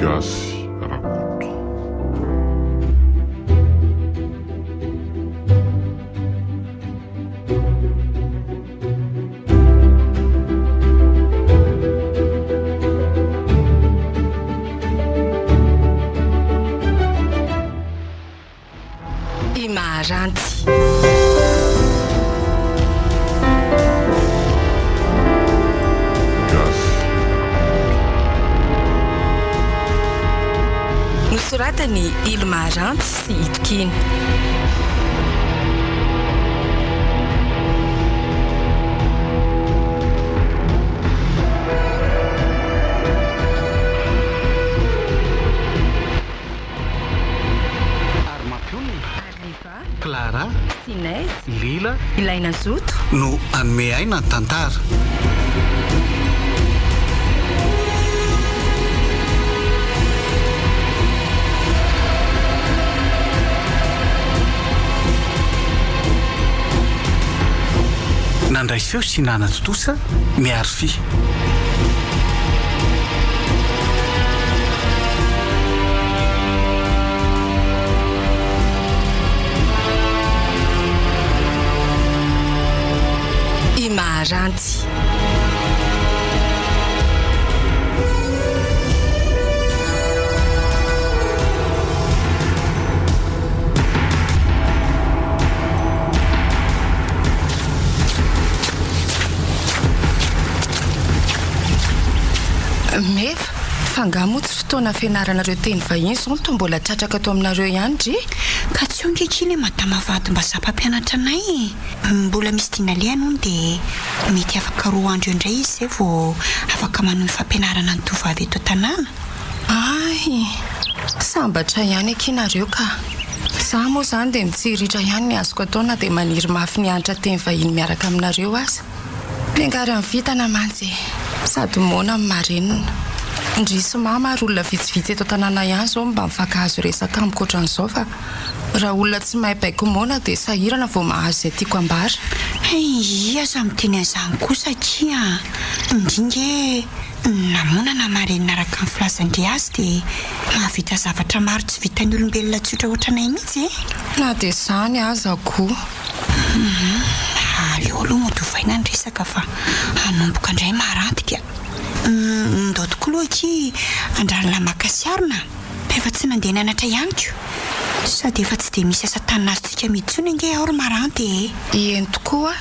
gasy rakoto. Imaranty nosoratany Ilmaranty sy Itkiny. Clara, Sinez, Lila, ilaina zoto no anome aina ny tantara. Nandray feo sy nanatotosa miaro fi. Imaranty mefa fangamo tsy fotoana fianaranareo teny vahiny zao to mbola tratraka ato aminareo ihany dry ka tsy onkehitriny madama vady mba zapampianatra anay mbola misy dinale anony dia mety afaka roa andro indray izy zay vao afaka manohy fampianarana ny tovavy eto tanàna. ay sambatra ihany akinareo ka za moa zany dia mitsiritra ihany ny azoko ataona dia maniry mafy ny anitra teny vahiny miaraka aminareo aza miangary amin'ny vitana mantsy sady mona amin'ny marenina ndrisy mama ary olona vitsivitsy eto tanàna ihany zao mba mifankahazo resaka amikoatran'izao fa raha olona tsy mahay baiko mona dia sahirana vao mahazo izay tiako ambara. Aza miteny an'izany koa satria indringe namonana marenina araka amin'ny filazandre azy dia mahavita zavatra maro tsy vitan'ny olombelona tsotra ohatranay mihitsy na dia izany aza koa. Aleo aloha motovaina ny resaka fa hanomboka indray maranty dia ndotoko lohaky andrarona makasiarona efa tsy nandeha nanatra ihany ko sady efa tsy dia misy asa tanina azotsika mitsony nge aory maranty eny tokoa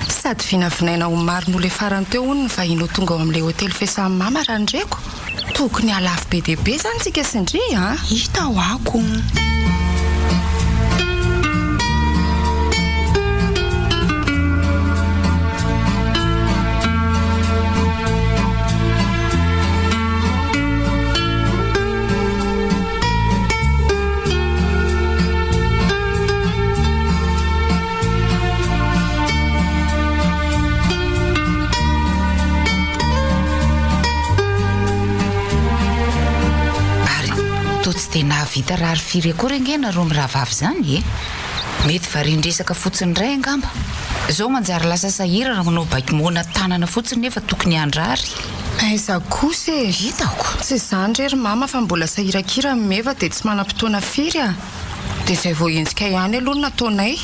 sady vinavinaina ho marin'olo efarany teo hony ny vahiny ho tonga ao amin'ilay hotely fiasan'ny mama raha ndraiko tokony alafo be dehibe zany tsika sindry hita ho ako. Dia nahavita rary firy akory angena ro mirahavavy zany mety varindresaka fotsiny ray angamba zao manjary lasa sahira raha manao baiko moana tanana fotsiny nefa tokony andrary. Aiza kosa hitako tsy zany rery mama fa mbola sahirakira meva dia tsy manam-potoana firy dia izay vao enjika ihany aloha no nataonay.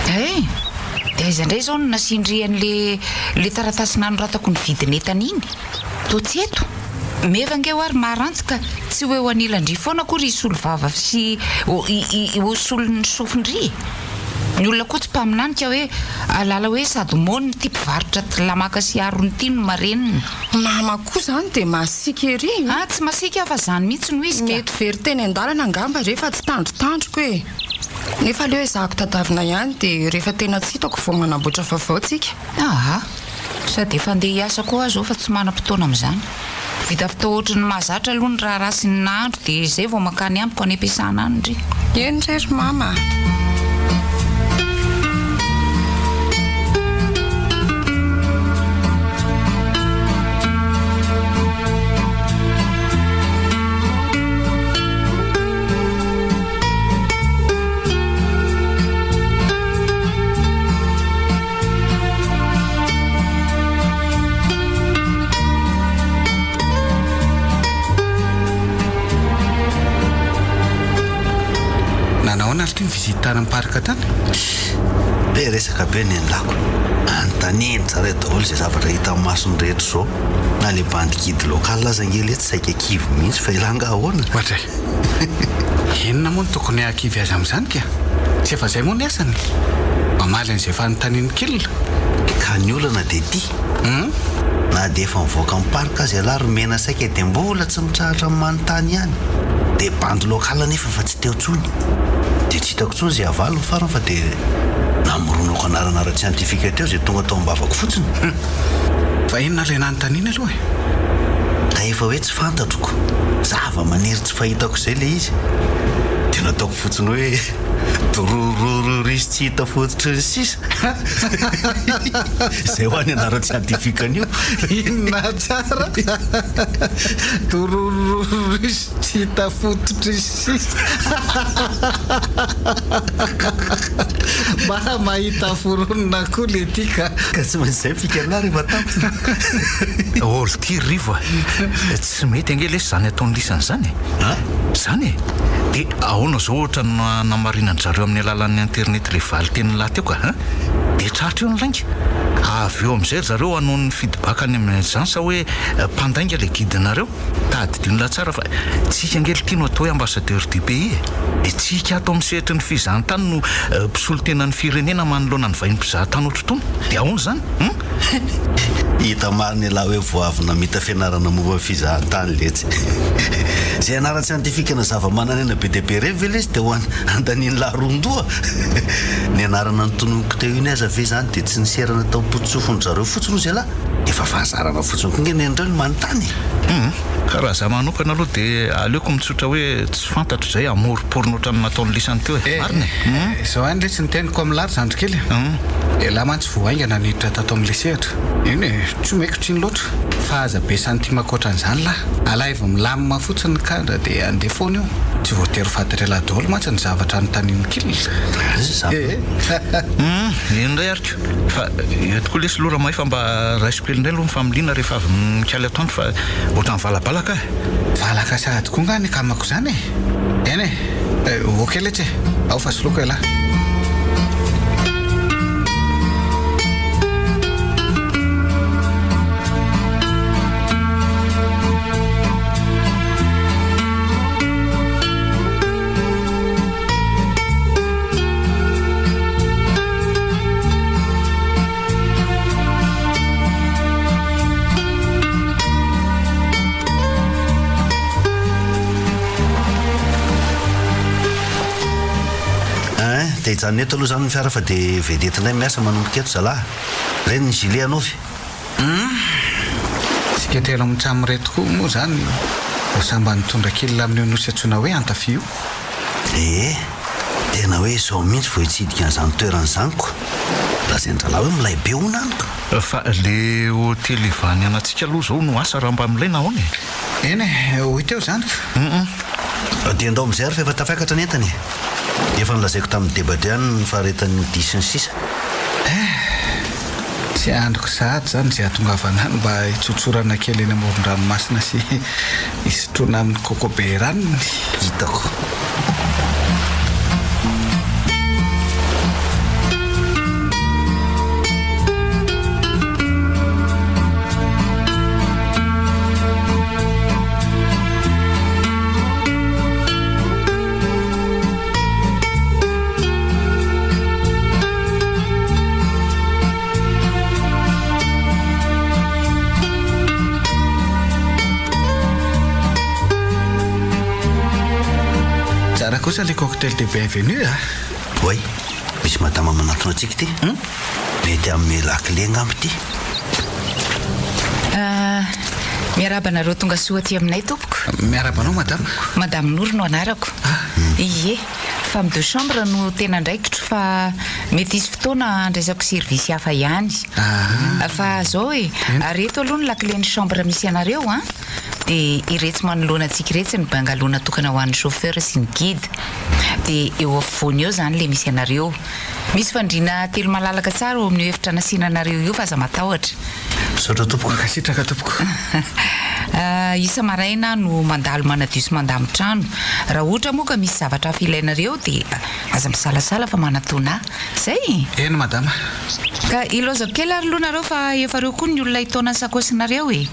Dia aiza indray zao no nasindrian'le taratasy nanoratako ny vidinetana iny to tsy eto mevangeo ary maranty ka tsy hoe ho anilandry foana akory isolo vava sy osolony sofindry ny olona koa tsy mpaminanika hoe alala hoe sady mony ty mpivarotra lamaka sy arony ty no marenina. Mama koa zany dia masika ery tsy masika fa zany mihitsy no izy mety very teny an-dalana angamba rehefa tsy tandrotandroko nefa leo hoe zahako tadavina ihany dia rehefa tena tsy hitako vao manamboatra vaovao tsika. Sady efa andeha hiasa koa azo fa tsy manam-potoana amin'izany vita fitao ohatrany mahazatra aloha ny raha rasy ny nandro dia izay vao makany ampiko any am-piasana any ndry. Eny rery mama. vizita ny parka tany be resaka be ny lako antaniny tsara daholo izay zavatra hita amin'ny masony rehetra zao na le bandikidy lokal aza ngely tsy saika kivy mihitsy fa ilanga ahoana ohatray inona moa no tokony akivy azy amin'izany ka tsy efa izay moa ny asany mamaly an'izay efa nytaniny kilona ka ny olana dia ty na dia efa mivoaka amin'ny parka azy alary mena saika dia mbola tsy mitrahatra amin'ny manontany ihany dia bandy lokal nefa fa tsy teo tsony dia tsy hitako tsony izay avalo ny farany fa dia namoronako anarana ara-tsiantifika teo izay tonga tao ambavako fotsiny fa inona ilay nanontaniana aloha ka efa hoe tsy fantatroko zava-maniry tsy fahitako izay ilay izy dia nataoko fotsiny hoe dorororisy tsy hita fototry ny sisa izay ho any anara-tsiantifikan'io inona tsara dorororisy tsy hita fototry ny sisa mba mahita foronona koa le ty ka tsy maintsy izay fikana rehefa tampo olo ty rivo tsy mety angely hoe zany ataony lisany zany zany dia ahoana zao ohatra namarinany zareo amin'ny alalan'ny internet le valy teny lahy teo ka dia tratra eo ny lainga avy eo amin'izay zareo hanao ny feedback any amin'ny agence hoe mpandainga le guidenareo tadidinona tsara fa tsika angely tiano atao hoe ambassadeur du pays dia tsika ato amin'ny sehatry ny fizahantany no mpisolo tenan'ny firenena manoloana ny vahiny mpizahatany otrotony dia ahoana zany hita mariny laha hoe voavina mita fianarana momba fizahantany letsy izay anara-tsiantifika na zava-mananena be dia be reny ve le izy dia ho andaniany laharondoa ny anarana ny tononoko teo iny aza ve zany dia tsy niserana tao mpotsofony zareo fotsiny ozy alahy efa fahazarana fotsiny ko ngeny andreo ny manontany karaha za manokana aloha dia aleoko mitsotra hoe tsy fantatro izay amoro-porona ohatrany nataony lisany teo marina izao any le tsy niteniko amin'ny lary zandro kely laha mantsy voaingana niditra tato amin'le sehatra iny tsy maiko tsy ny loatra fa aza be santimako ohatran'izany lahy alaiva milamina fotsiny kandra dia andeha foana io tsy voatery fantatra elahy daholo mantsy ny zavatra nytaniny kilona indray ariko fa tokoa lesy lora mahay fa mba raisiko kely indray aloha mifamiliana rehefa avy mikaly atoandro fa ohatrany valabalaka valaka sady koa nga ny kamako zany eny okely etsy ao fa soloko elahy dia hijanona eto aloha zany ny fiara fa dia vedety indray miasa manomboka eto zalahy ireny ny gilet anaovy tsika telo mitsamyreto koa moa zany samba nitondra kilona amin'ny nosy antsoina hoe antafio tena hoe izao mihitsy vo hitsidika an'izany toerana izany koa raha izay ndralahy hoe milay be honaniko fa le hotely ivany anatsika aloha zao no asa raha mba milay na ahoana eny hoy teo zany ka dia ndao amin'izay ary fa efa tafiakatra ny entany efa nilazaiko tamin'ny debade any ny faharetan'ny disy ny sisa tsy androko sahady zany zay atongavanany mba hitsotsorana kely eny amoron-dranomasina sy hisotroana amin'ny kokobe ranony hitako kosa le cocktail de bienvenue oay misy madama manatona antsika ty mety amin'ny lakile ngamby ty miarabanareo tonga soa aty aminay tompoko miarabanao madame Nour no anarako ie femme de chambre no tena ndraikitro fa mety izy fotoana andraisako service hafa ihany fa zao areto aloha ny lakile ny chambre misy anareo dia iretsy manoloana antsika iretsy ny bangalona tokana ho an'ny chauffeur sy ny guide dia eo afovoany eo zany le misy anareo misy fandriana telo malalaka tsara eo amin'ny efitra nasiana anareo io fa aza matahotra Saotra tompoko. Kasitraka tompoko. Isa maraina no mandalo manadio sy mandamo-trano. Raha ohatra moa ka misy zavatra filainareo dia aza misalasala fa manatona zay. Eny madama. Ka ilozako kely ary aloha nareo fa efareo koa ny olona hitaona ny sakosinareo e.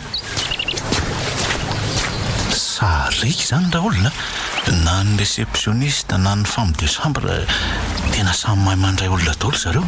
Sariky zany raha olona na ny réceptionniste na ny femme de chambre tena samy mahay mandray olona daholo zareo.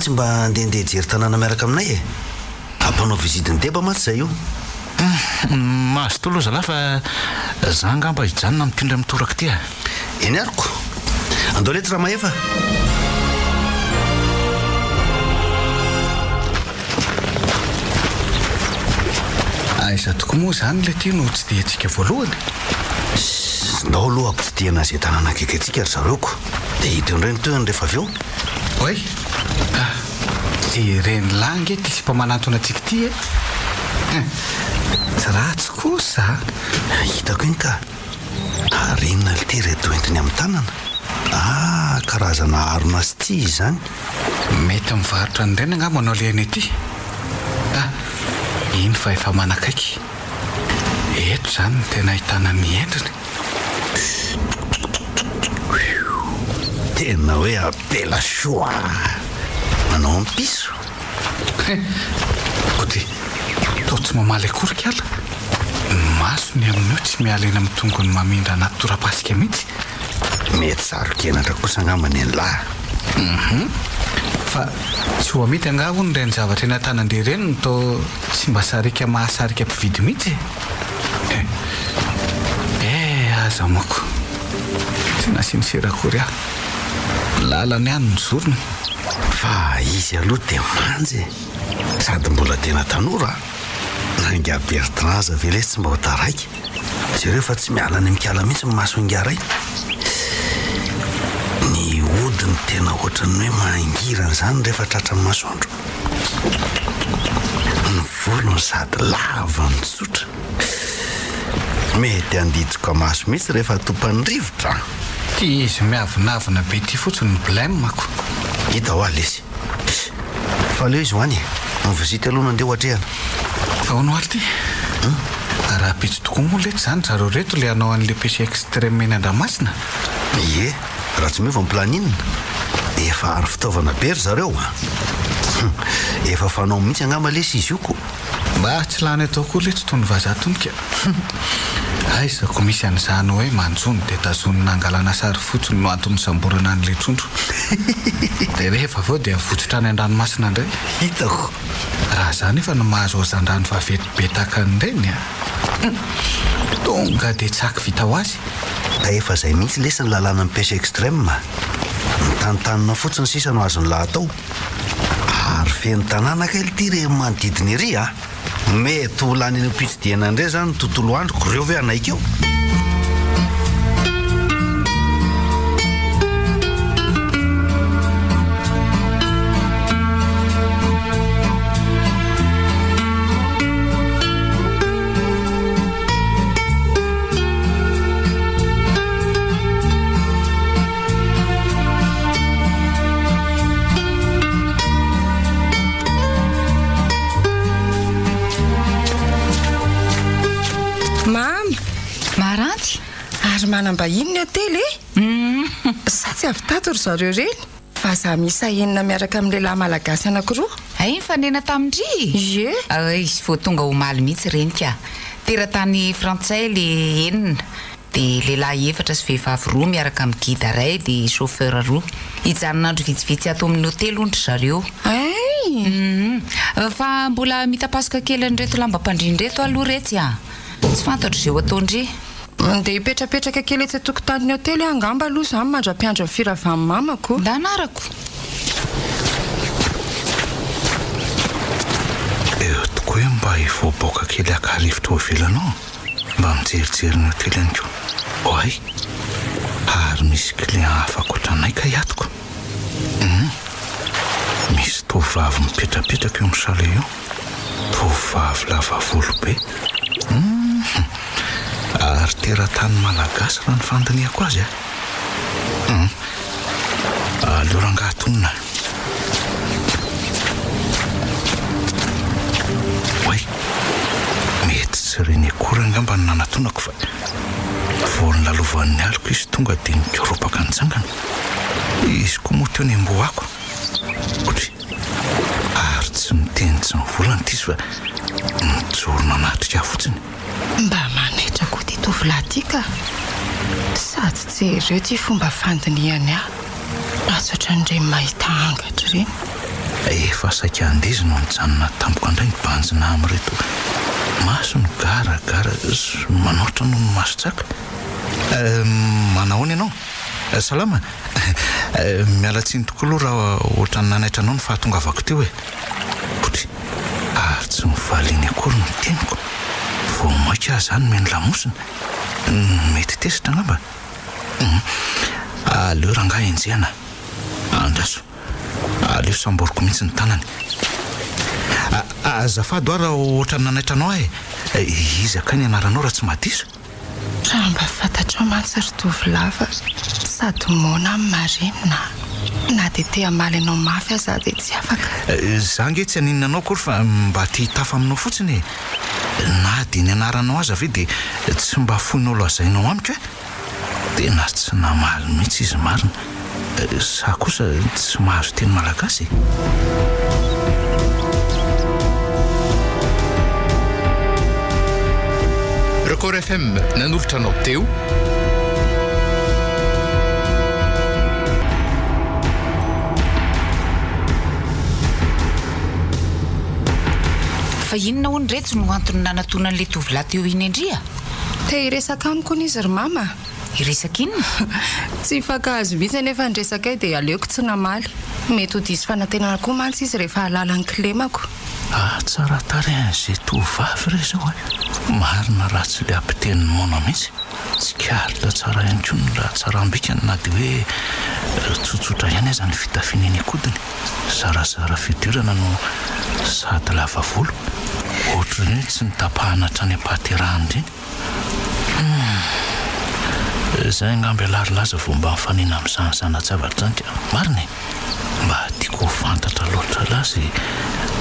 Tsy mba andehandeha jery tanàna miaraka aminay e. Ampanao visite ny deba matsy zay io. Mahazo tolo zalahy fa za ngamba hijanona mitondra mitoraka ty. Eny ariko. Andao lety raha mahefa. Aiza tokoa moa zany le ty no tsy dia antsika voalohany. Ndao aloha ampitsidihana izay tanàna akaiky antsika ry zareoko. Dia hita indray ny toerany rehefa avy eo. Oe. Ireny langy ty sy mpamanatona antsika ty e. Ratsy kosa. Hitako iny ka. Arenina le ty reto entiny amin'ny tanana. Karazana harona sy ty izany. Mety mivarotra ny reny angamba manao le eny ety. Iny fa efa manakaiky. Eto zany ny tena ahitana ny endriny. Tena hoe apela soa. Manao amin'ny piso. Koty, tao tsy mamaly akory kiala. Masony amin'io tsy miala eny amin'ny tongony mamindra anaty torapasika mihitsy. Mety sarokenatra kosa angamba ny lahy. Fa tsy ho amity anga ho ny reny zavatra eny an-tanandre reny no tao tsy mba sarika mahasarika mpividy mihitsy. Aza moko. Tsy nasinisera akory aho. Lalany ihany ny zorony. Fa izy aloha dia manjy. Sady mbola tena tanora. Nanga Bertrand ve le tsy mba ho taraiky. Zareo fa tsy miala ny mikala mihitsy ny maso ingaray. Ny hodiny tena ohatran'ny hoe mangirana zany rehefa tratra ny masoandro. Ny volony sady lava mitsotra. Mety andijiko maso mihitsy rehefa topan'ny rivotra. Ty izy miavonavona be ty fotsiny ny blême mako. Hita ho aly izy. Fa leo izy hoany. Ny visite aloha nandeha hoatrehana. Fa ho no aly ty. Raha pitsy tokoa moa lety zany zareo reto le hanao an'le PC extrême mena Andramasina. Ie, raha tsy miova ny planinina. Efa ary fitaovana be ry zareo. Efa fanao mihitsy angamba lesy izy io ko. Mba tsy lany atao koa lety toy ny vazatonika. Aizako misy an'izany hoe manjony dia tazonina angalana sary fotsiny no antony samborana an'le trondro. Dia rehefa avao dia votsitra any an-dranomasina indray. Hitako. Raha zany efa no mahazo azan-drano vaventy be tahaka an'ireny tonga dia tsaky vita ho azy. Da efa izay mihitsy lesy ny lalàna ny pêche extrême. Mitantanina fotsiny sisa no azony lahatao. Ary feno tanàna kely ty re manodidina ery mety ho lany eny am-pitsidiana indray zany tontolo androko reo ve anaikeo. Manambahiny ny hotely sa tsy avy tato ry zareo reny fa za misy ahenina miaraka amin'ny lehilahy malagasy anankiroa. Ay fanena tamindry. Ie. Izy vao tonga ho maly mihitsy reny ka. Teratany frantsay le enina. Dia lehilahy efatra sy vehivavy roa miaraka amin'ny guide iray dia chauffeur roa. Hijanonandro vitsivitsy ato amin'ny hotely ondry zareo. Fa mbola mitapasika kely an'ireto lambam-pandrian'ireto aloha retsy tsy fantatro izay ho ataondry. Dia hipetrapetraka kely etsy tokotanin'ny hotely angamba aloha zany mandra-piandro amin'ny firavan'ny mamako. Da anarako. Eo tokoa mba hivoaboaka kely liaka rivotra ovelanao mba mijerijery ny hotely ihany koa. Oay, ary misy client hafa koatranay ka hiatoko. Misy tovavy mipetrapetraka eo amin'ny sale eo. Tovavy lava volo be. Ary teratany malagasy raha ny fandiniako azy aleo rangatonina. Oay, mety tsy reny akory angamba ny nanatonako fa voany lalovan'ny aliko izy tonga dia nikoropaka nitsangana. Izy koa moa teo ny amboako. Otry, ary tsy miteny tsy mivolana ty izy fa mijorona anatrika fotsiny. Mba manaitra koa ty tovolahy ty ka. Sady tsy ireo ty fomba fandiniany aho. Azo ohatran'ireny mahita angatra ireny. Efa saika andezy no nijanona tampoka indray ny banjina amin'ireto maso ny garagara manoatra no ny masotsaka. Manahoana ianao? Salama. Miala tsiny tokoa aloha raha ohatrany nanaitra anao ny fahatongavako teo e. Otry, ary tsy mivaliany akory ny teniko. Vao maika zany meny lamosina. Mety tesitra angamba. Aleo rangahy enjehana. Andraso. Aleo samboriko mihitsy ny tanany. Azafady raha ohatrany nanaitra anao ahy. Izy akany anaranao raha tsy mahadiso. Raha mba fantatrao mantsy ry tovolava, sady mona amin'ny marina. Na dia te hamaly anao mafy aza dia tsy afaka. Za nge tsy haninona anao akory fa mba tia tafa aminao fotsiny. Na dia ny anaranao aza ve dia tsy mba foinao lazainao amiko e. Tena tsy namaly mihitsy izy marina. Sa kosa tsy mahazo teny malagasy. Record FM nanolotra anao teo fa inona hono reto no antony nanatonan'le tovolahy teo iny indria? Te hiresaka amiko ny izy ry mama. Hiresaka inona? Tsy fankahazo mihitsy anefa nyresakay dia aleoko tsy namaly. Mety ho diso fanantenana koa mantsy izy rehefa halala ny kilemako. Tsara tarehy an'izay tovavy re zao marina raha tsy le ampiteniny mona mihitsy. Tsy karitra tsara ihany koa ny raha tsara ambikany na dia hoe tsotsotra ihany aza ny fitafiany akodiny. Zarazara fidirana no sady lava volo. Ohatrany hoe tsy nitapahana hatrany ampahaterahany ireny. Zay angamba alarilaza vao mba mifanina amin'izany zanajavatra zany ka marina mba tiako fantatra loatra lazy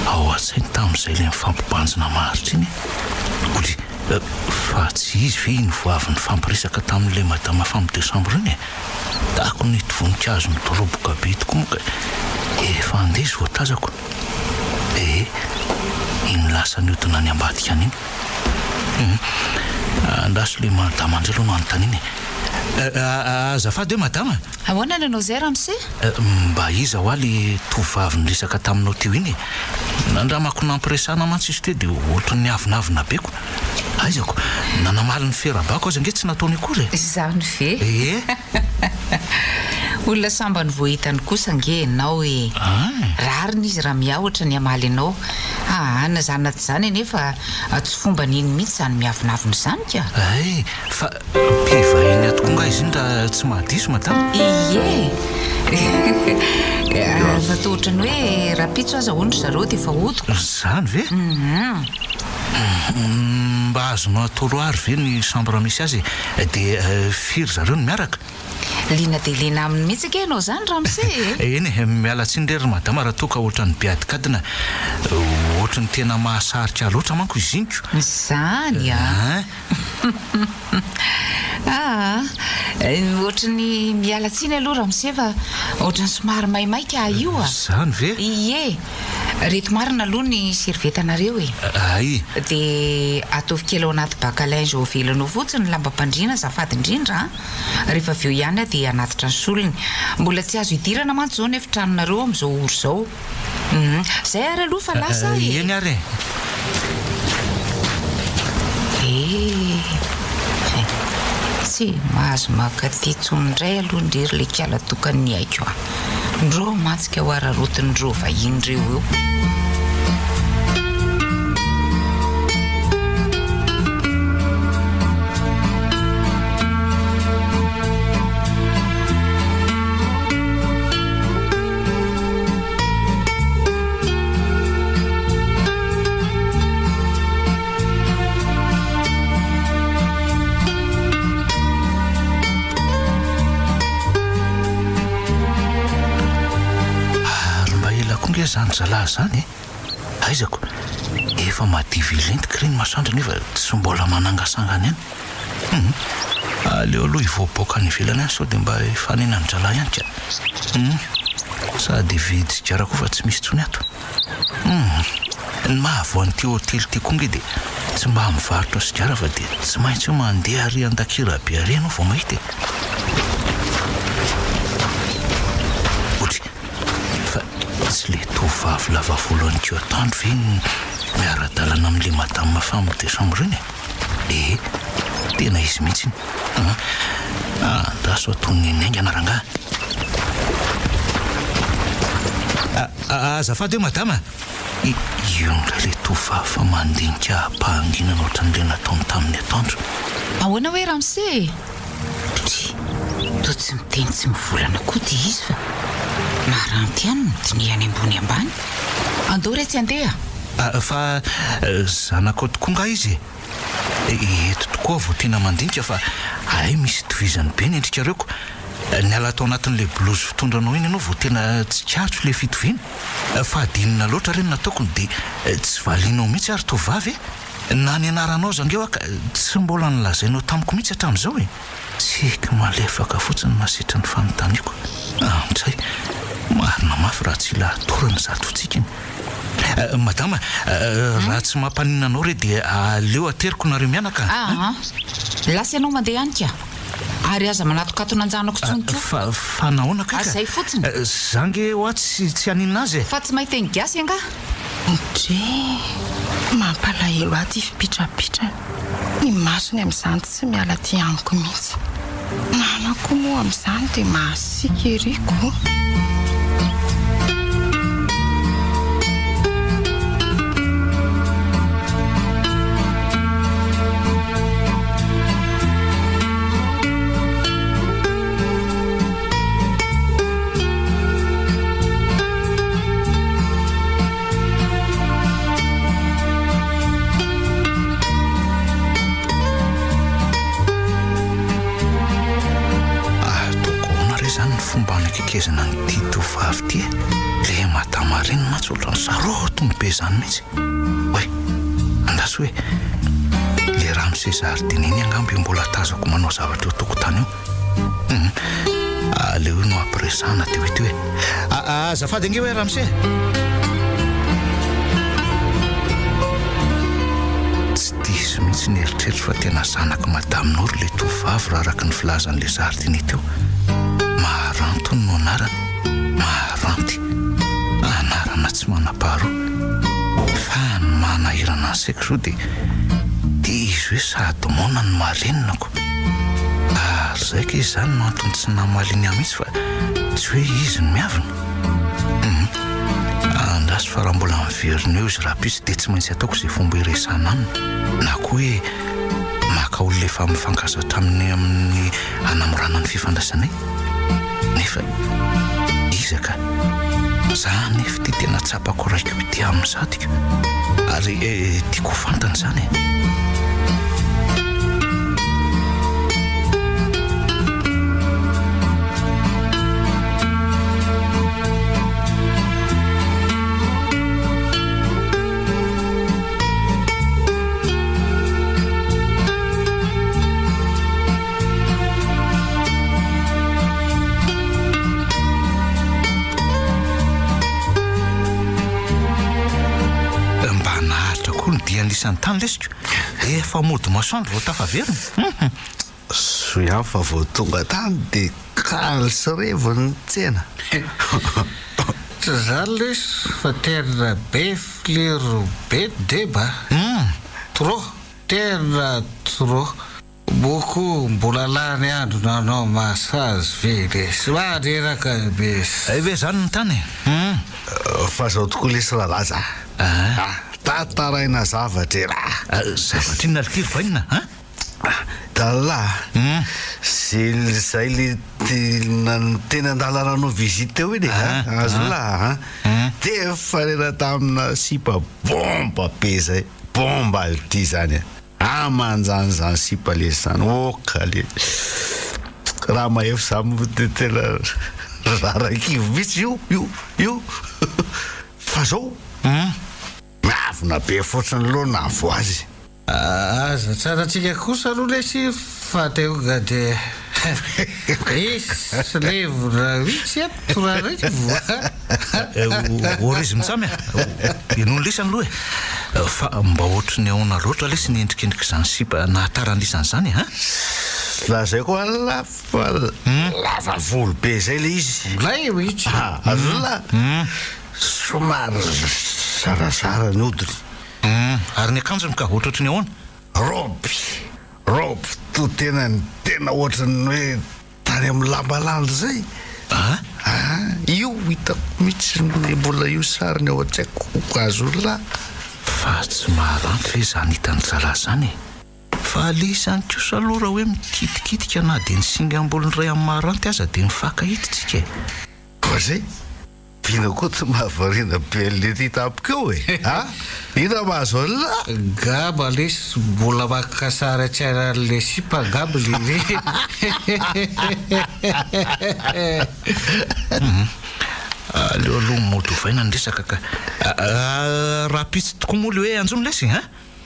ao an-tsainy tamin'izay ilay mifampibanjina maharitra iny. Oly, fa tsy izy ve iny voavy ny fampiresaka tamin'ilay madama famy Desambre iny e. Dako nety voninkazo midoroboka be tokoa moa ka efa andezy vao tazako. Iny lasa niodina ny ambadika an'iny. Andaso ilay madama andray aloha no anontaniana e. Azafady hoe madama. Ahoana nanao zay Ramse? Mba iza ho aly tovavy niresaka taminao teo iny. Nandramako nampiresana mantsy izy teo dia ohatra ny avinavina beko. Aizako, nanamaly ny ferabako aza nge tsy nataony akory. Zany ve? Olona samba ny voahitany kosa nge ianao e. Rariny izy raha miahotra ny amaly anao. Na zany naty zany anefa tsy fomba niny mihitsy zany miavinavina zany ka. Fa mpivahiny atoko nga izy iny raha tsy mahadiso madama. Ie. Fa toa ohatrany hoe raha pitso aza ondry zareo dia efa hodiko. Zany ve? Mba azonao atoroary ve ny chambre misy azy dia firy zareo no miaraka. Lina dia lina aminy mihitsy ke ianao zany Ramse. Eny miala tsiny rery madama raha toa ka ohatrany beadikadina ohatrany tena mahasarika loatra manko izy inko. Zany ohatrany miala tsiny aloha Ramse fa ohatrany somary maimaika io Zany ve? Ie. Reto marina aloha ny servetanareo e. Dia ataovy kely ao anaty bakalinge ao velanao fotsiny lambam-pandriana azafady indrindra. Rehefa avy eo ihany dia anatitra ny solony. Mbola tsy azo hidirana mantsy zao ny efitranonareo amin'izao oro izao. Zay ary aloha fa lasa e. Eny ary. Tsy mahazo makaty tsonindray aloha ndrery le kiala tokany haiko ndro mantsika ho ararotindro vahiny reo eo. zany zalahy zany aizako efa madivilentika reny masoandro nefa tsy mbola manangasangany any aleo aloha ivoaboaka ny ivelany any sao dia mba fanena ny zalahy ihany ka sady vidy sy jarako fa tsy misy tsony ato ny mahavoan'ny ty hôtely ty konge dia tsy mba mivarotra sy jara fa dia tsy maintsy ho mandeha ary an-dakira be ary anao vao mahita ohatra fa tsy le tovavy lava volo an'keo atandro ve miara-dalana amin'le madame femme de chambre reny tena izy mihitsy andaso atony ny aingana rangahy azafady eo madama io ndrale tovavy fa mandinika ampahanginana ohatran'le nataony tamin'ny atandro ahoana hoe Ramsey to tsy miteny tsy mivolana koa dia izy fa maranty ihany midiny any ambony ambany andao re tsy andeha fa zanako tokoa nga izy eto tokoa vao tena mandinika fa ay misy tovizany be ny endrikareoko ny ala tao anatin'le blouse fitondranao iny ianao vao tena tsy katso le fitoviana fa adinina loatra reny nataoko dia tsy valinao mihitsy ary tovavy na ny anaranao zangeo aka tsy mbola nilazainao tamiko mihitsy hatramin'izao tsy eky malefaka fotsiny masitra ny fanontaniako antsay marina mafy raha tsy latorana zato fotsika iny madama raha tsy mampanina anao re dia aleo ateriko nareo mianaka lasy ianao mandeha ihany ka ary aza manatokatona anjanako tsony fa nahoana ka azay fotsiny zange hoa tsy aninina azy fa tsy mahita ny gasy anga dre mampalahelo aty ifipitrapitra ny masony amin'izany tsy miala ty amiko mihitsy nanako moa amin'izany dia mahasika eriko kezana ny ty tovavy ty le madama reny matsy ohatrany sarotony be zany mihitsy hoe andaso hoe le Ramsey Jardin iny angambo mbola tazako manao zavatra eo tokotany eo aleo io no ampiresana ty hoe ty hoe azafady ange hoe Ramsey tsy diso mihitsy ny eritreritry fa tena zanaka madaminao ry le tovavy raha araka ny filazan'le Jardin teo maharanto no anarany maharanty anarana tsy manam-paharoa fa ny manahirana ansaiko zao dia izy hoe sady mona ny maharenonako ary zay ka izy zany no antony tsy namaliny ahy mihitsy fa tsy hoe izy no miavina andaso fa raha mbola miverina eo izy raha pisy dia tsy maintsy ataoko izay fomba iresana aminy na koa hoe maka olona efa mifankazatra amin'ny hanamorana ny fifandraisanay nefa izaka za nefa ty tena tsapako raiko ty amin'ny zadiko ary tiako fantany zany anisan'ny tany lesiko efa mody masoandro vao tafaverina so ihany fa vao tonga tany dia kalsy revo ny tsena tsy zany les fa terra be flero be deba trop terra trop beaucoup mbola lany andro nanao massage ve les mareraka be ve zany ny tany fa zao tokoa lesy rahalaza tataraina zavatra raha zavatra iny nalitiry vainina dalahy zay le tena andalananao visite teo iny azo lahy dia farena tamina sipa bomba be zay bomba ality zany amanjany zany sipa le zany oka le raha mahefo zany tena rarakivo mihitsy io fa zao miavina be fotsiny aloha na vo azy aza tsara tsika kosa aloha lesy fa teoga de levona ritsy toraraiky orizy mitsamy inony lisany aloha fa mba ohatry ny aona loatra lesy ny endrikendriky zany sipa nahataran'lisany zany la zay koa lava volo be zay le izy lay ritsy azola somary sarasara ny odiny ary ny akanjony ka ohatrotry ny ahoana robe to tena ohatrany hoe tany amin'ny lambalandy zay io hitako mihitsy ny mbola io sariny ao an-tsaiko azola fa tsy maharanty hoe zany hitany zala zany fa alisany kosa aloha raha hoe mikitikitika na dia ny singa ambolony ray amin'ny maharanty aza dia mifakahititsika koa zay vina koa tsy mahavariana be lety hitapiko e hita mahazo ala gaba lesy mbola makasara tsara le sipa gaba le aleo aloha moto vaina ny resaka ka rapitsy tokoa moa le hoe anjony lesy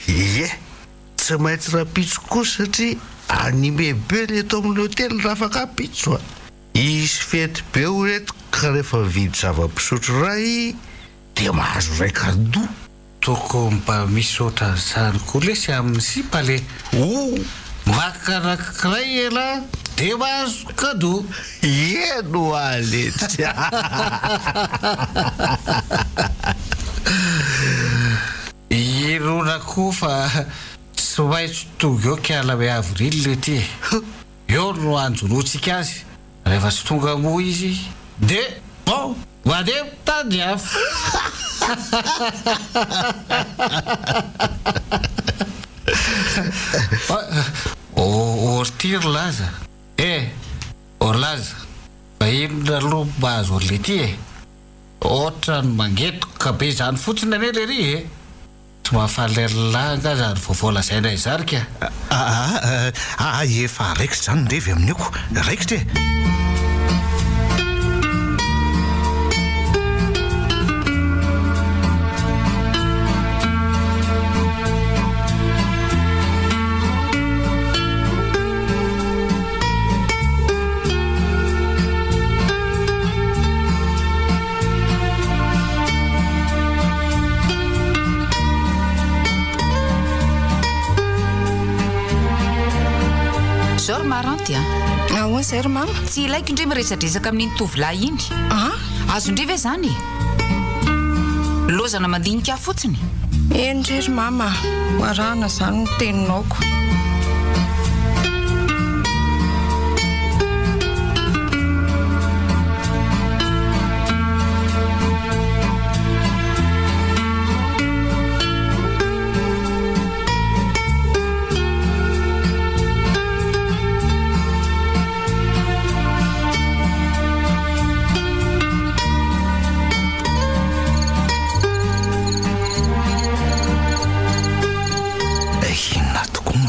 ie tsy maintsy rapitso koa satria anime be leto amin'ny hôtely raha afaka apitso isy fety be ho reto ka rehefa vidy zava-pisotro ray dia mahazo ray kado toko mba misy otra zany koa lesy amin'ny sipa le makarakiray ela dia mahazo kado eno alety irona koa fa tsy maintsy tonga eo kiala hoe avrily le ty eo no anjonotsika azy rehefa tsy tonga moa izy de bon vade mitady afo ortiry laza orlaza fa inona aloha mahazo orle ty ohatra ny mangetoka be zany fotsiny ane le ry tsy mahafalerylanga zany voavolazaina izarika efa raikitra zany ndrevy amin'io raikitra ahoana zay ry mama tsy ilaiko indray miresadresaka amin'iny tovolahy iny azo indray ve zany lozana mandinika fotsiny endray ry mama arahana zany ny teninaoko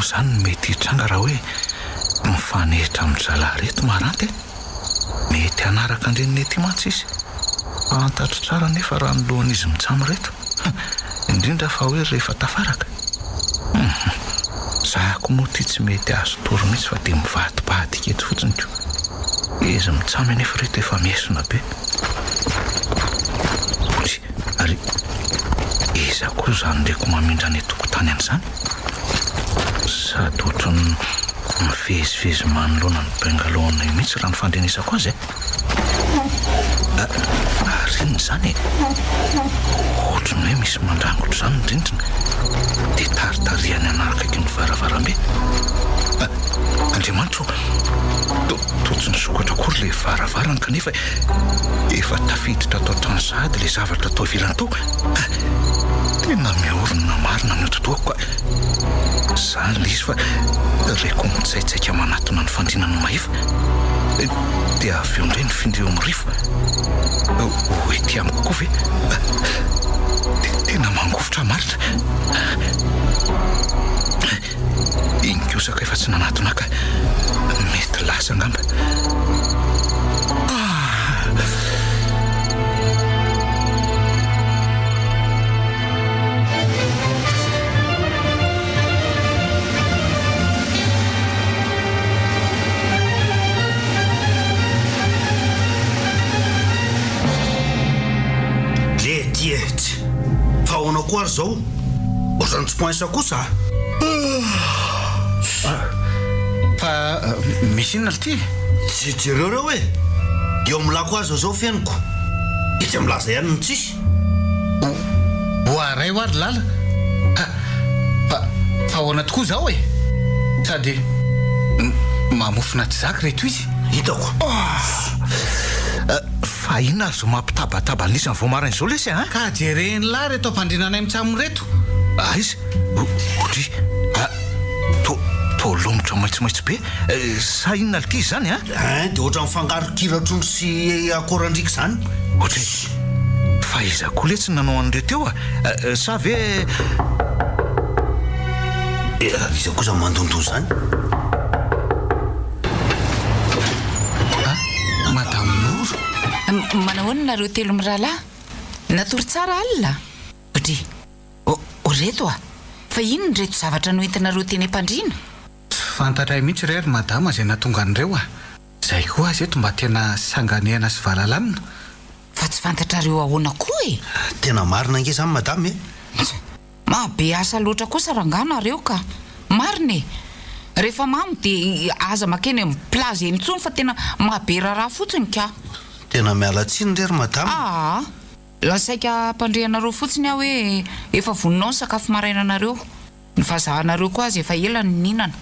zany mety hitranga raha hoe mifanehitra amin'ny zalahy reto maharanty mety hanaraka andreniny ety mantsy izy fantatro tsara nefa raha ny lohan'izy mitsamy reto indrindra fa hoe rehefa tafaraka zahako moa ty tsy mety azo tory mihitsy fa dia mivadibady eto fotsiny ko izy mitsamy nefa reto efa miesona be ary iza koa zany ndreko mamindra ny tokotany an'izany sady ohatrany mivezivezy manoloana ny bengalohana io mihitsy raha ny fandrenesako azy ariny zany ohatrany hoe misy mandrangotra zany ny rindrina dia taritariany anaraka eky ny varavarambe andriamanitro totsiny sokatra kory le varavarana kanefa efa tafiditra atao trano sahady le zavatra atao ivelany tao tena miaorina marina ny ototoako ka zany le izy fa reko mitsaitsaika manatona ny fandrinany maheva dia avy eo indray ny findreo mirifo ety amiko koa ve tena mangofotra maritra iny kiosaka efa tsy nanatona ka mety lasa angamba zao ohatrany tsy poinsa kosa fa misy inona ty tsy jereo hoe eo milako azo zao fiainiko itsy milaza ihany ny tsisy hoaray ho ary lala fa hoana tokoa zao e sady mamofina tsy zaka reto izy hitako fa ina zo mampitabataba nisany voamarainy zao lesy ka jereny la reto ampandrinanay mitsamo reto izy otry tolomotra maitsomaitso be sa inona lity zany dia ohatra mifangarokiratro sy akorandriky zany otry fa iza koa le tsy nanao an'ireo teo sa ve iza kosa mandondony zany madame Noro manahoana nareo telo mirahalahy natory tsara alina otry reto fa ino ny reto zavatra no hitanareo teny am-pandriana fantatray mihitsy rery madama zay natonga an'ireo zay koa azy eto mba tena sanganiana sy valalanina fa tsy fantatrareo ahoana koa e tena marina nge zany madama mabe asa loatra kosa rangano areo ka marina rehefa mamo dia aza makeny amin'ny plazy eny intsony fa tena mabe raharaha fotsiny ka tena mialatsiny rery madama lasaika ampandrianareo fotsiny aho hoe efa voninao ny sakafo marainanareo ny fahazahanareo koa azy efa ela ny ninana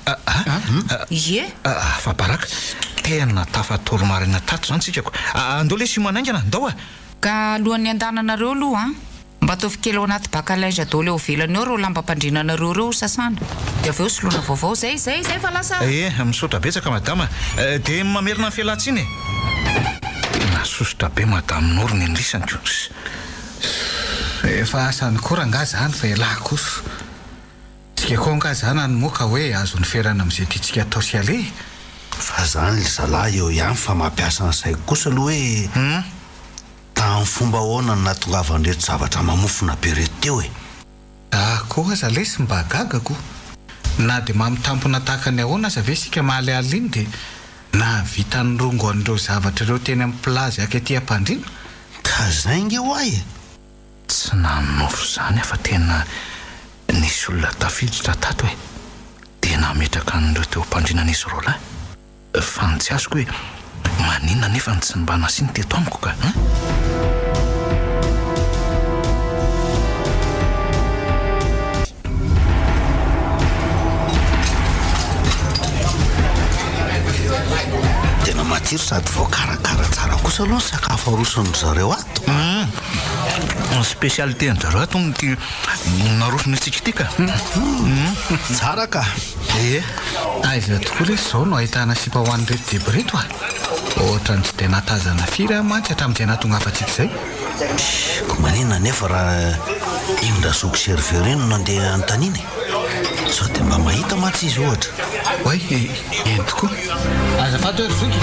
ie fa baraka tena tafatoro maraina tato zany tsikako andao le sy manaingana andao ka alohan'ny andananareo aloha mba ataovy kely ao anaty bakalinge adao le ovelany eo reo lamba ampandrinanareo reo sasana dia avy eo soloana vaovao zay fa lasa misotra betsaka madama dia mamerina ny fialatsiny nasosotra be madame Noro ny enlisany ko efa asany koranga zany fa elahy kosa tsika koa nga zany anomoka hoe azo ny ferana amin'izay tiatsika atao sy ale fa zany le zalahy eo ihany fa mampiasa ny saiko kosa aloha hoe tamin'ny fomba ahoana ny natongavan'ireto zavatra mamofona be reto teo koa aza lesy mba gagako na dia mamitampona tahaka ny ahoana aza ve sika mahalialy iny dia na vita ny rongo an'ireo zavatra ireo teny amin'ny plazy akety am-pandriana ka zay nge ho ay tsy nanofo zany fa tena nisy olona tafiditra tato dia nametraka an'ireo teo am-pandriana nisy roa lahy fa ny tsy azoko hoe maninona nefa ny tsy mba nasiny teto amiko ka tena matsiro sady voakarakara tsara kosa aloha ny sakafo aroson'ny zareo ato spécialité ny zareo ato ty narosony tsika ity ka tsara ka aiza tokoa le zao no ahitana sipa ho an'ny reto deby reto ohatra ny tsy dia natazana firy mantsy hatramin'izay natonga afatsika zay ko manina nefa raha indasoko serveur eny no nandeha antaniny sao dia mba mahita matsy izy ohatra oay eny tokoa azafady hoe ry zoky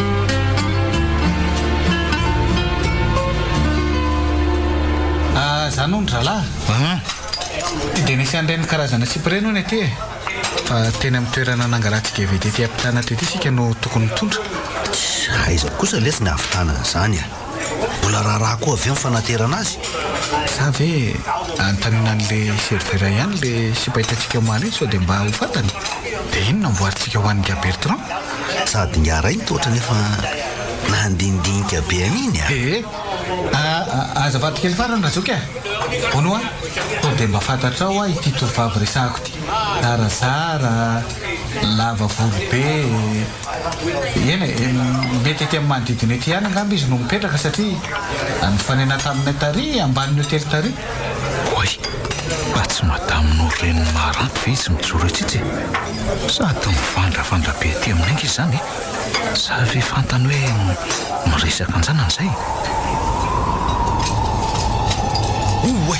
zany ho ny dralahy ty dia nisy an'ireny karazana sipireny ho ny aty fa teny amin'ny toerana nangarantsika vedety ampitana tety isika no tokony mitondra aizako kosa lesy ny avitanana zany mbola raharaha koa avy eo mifanaterana azy sa ve antanina an'le servera ihany le sipahitantsika omaly iny sao dia mba ho fantany dia ino namboarintsika ho an'nga Bertrand sady ngara iny tohatra nefa nandindinika be an'iny azafady kely farany razoky ono to dia mba fantatra ao ity tovavy resahako ty zarazara lava volo be eny mety ety amin'ny manodidina ety ihany angamba izy no mipetraka satria nifanena taminay tary ambanin'ny hotely tary oy fa tsy madame Noro reny maranty ve izy mijoro etsitsy sady mivandravandra be aty amin'ainga izy zany sa ve fantany hoe miresaka anjana an'izay oe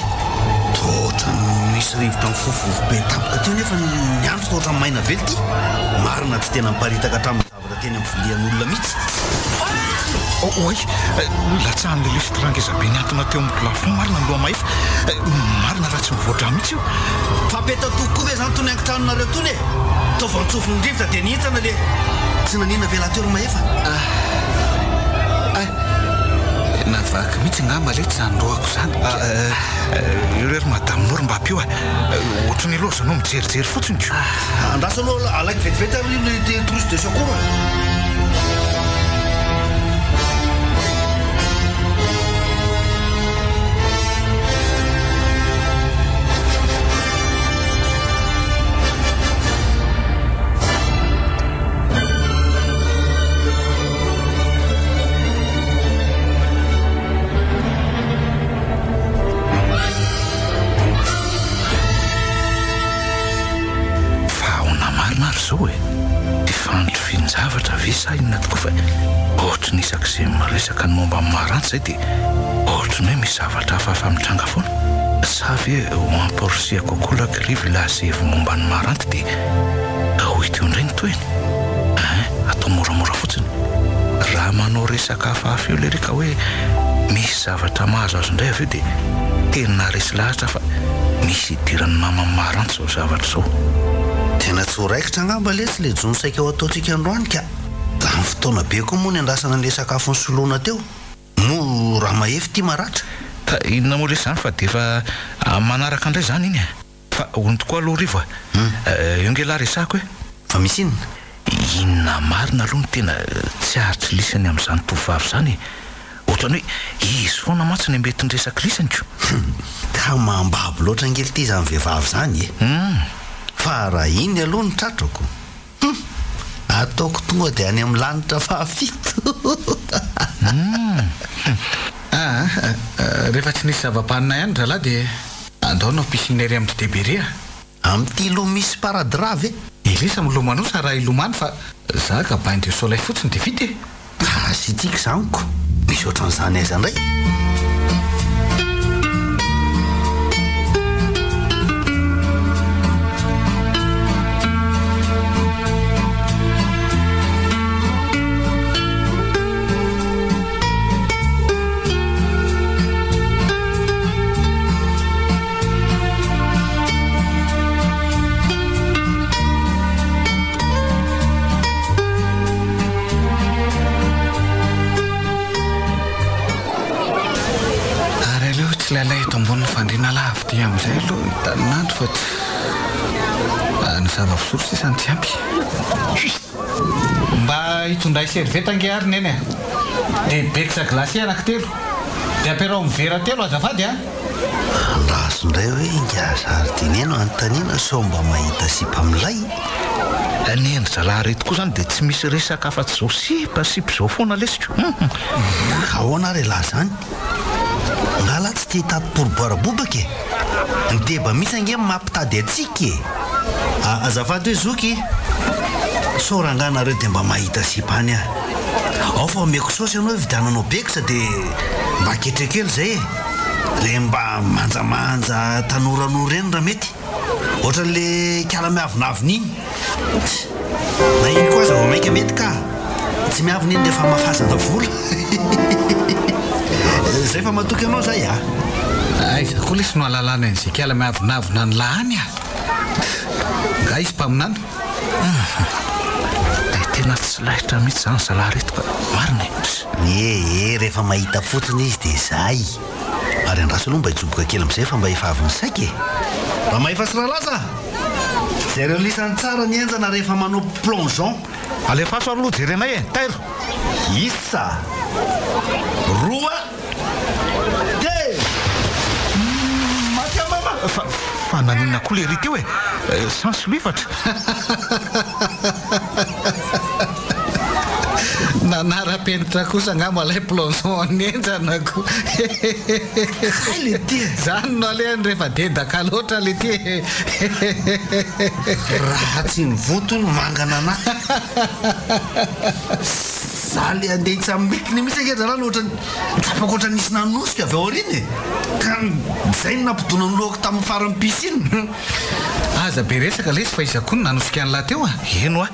tohatra misy rivotra ny fofofo be tapoka teo nefa ny andro tohatra ny maina vely ty marina tsy tena miparitaka hatramin'ny zavatra teny amin'ny vilian'olona mihitsy oy latsahan'le lestrangezabe ny antona teo amin'ny plafond marina ny loha maefa marina raha tsy mivoatra mihitsy io fampeta tokoa ve zany tony ankitranonareo tony taovantsofo ny rivotra dia nihitsana le tsy nanina velateoro maefa navaky mihitsy ngamba le tsy zandroako zany irery madame Nora mba apio ohatrany aloha zanao mijerijery fotsiny andrasa aloha alaiky vetivety amin'iny trousse de secours zavatra ve sainina tokoa fa ohatra ny isak'izay resaka ny momba amin'ny marantsy zay dia ohatra ny hoe misy zavatra hafahafa mitranga foana sa ve ho amporisia kokoa la grivy lasevo momba ny maranty dia ho ito indray ny toeny atao moramora fotsiny raha manao resaka hafahafa eo le reka hoe misy zavatra mahazo azo indray aveo dia tena resy lahatra fa misy idirany mamany maranty zao zavatra zao tena tsy ho raikitra angamba le tsy le jony saika ao ataontsika androany ka raha ny fotoana be koa moa ny andrasana an'le sakafo ny soloana teo no raha mahefy tia maratra inona moa le zany fa dia efa manaraka indray zany iny fa hony tokoa aloha rivo eo nge lahy resako hoe fa misy inona marina aloha ny tena tsy aritry lisany amin'izany tovavy zany ohatrany hoe izy foana matsy ny mety ny resaka lisany ko ka mambabo loatra ngely ty zany vehivavy zany fa raha iny aloha ny tratrako ataoko tonga dia any amin'ny lanitra fahafito rehefa tsy nisy zava-panina ihany rahalahy dia andao nao piscinery amin'ny deberea amin'ity loha misy paradrave ilisa milomanosa raha ilomany fa za ka bain de soleil fotsiny dia vita sy tiako zaniko misy ohatran'izany aiza indray lalay eto amboniny fandriana lavy dia amin'izay aloha hitan'andro fa ny zava-pisotro sisany tsy ampy mba hitondray serveta nge ary neny dia bekisa glasy anankitelo dia ampiarao mivera telo azafady andraso indray hoe ingazardineno anontaniana so mba mahita sipa milay ny endry zalahy reto koa zany dia tsy misy resaka afa-tsy zao sipasipy zao foana lesiko ahoana re lahy zany ngala tsy tia tady poroboarabobaka ny deba misy ange mampitady atsika azafady hoe zoky soranganareo dia mba mahita sipany ao fa omeko sosy ianao vidananao bekisa dia mba ketrekely zay le mba manjamanja tanoranora eny raha mety ohatran'le kala miavinavina iny na iny koa aza vao maika mety ka tsy miavina iny rehefa mafasana vola zay fa matoky anao zay aiza koa lesy no alalana an'izay kiala miavinavina ny lahany nga izy mpaminana dia tena tsy lahitra mihitsy zany zalahy reto ka marina rehefa mahita fotsiny izy dia zay ary andraso aloha mba hitsoboka kely amin'izay fa mba efa avy ny saika mba mahefa sy rahalaza zay reo lisany tsara ny enjana rehefa manao plongeon alefaso aloha jerenay tairo isa roa fa nanina koa le rity eo sans lifatra nanara-penitra kosa ngamba lay plongeon ny enjanako le ty zany no alehany rehefa dedaka loatra le ty raha tsy ny votony mangana ana za le andeha hitsamikiny misy angetra raha loatra tapako oatra nisy nanosika avy ao ariny ka zay ny nampidona ny lohako tamin'ny faran'ny pisiny aza be resaka lesy fa izakoa ny nanosika an'lahy teo eno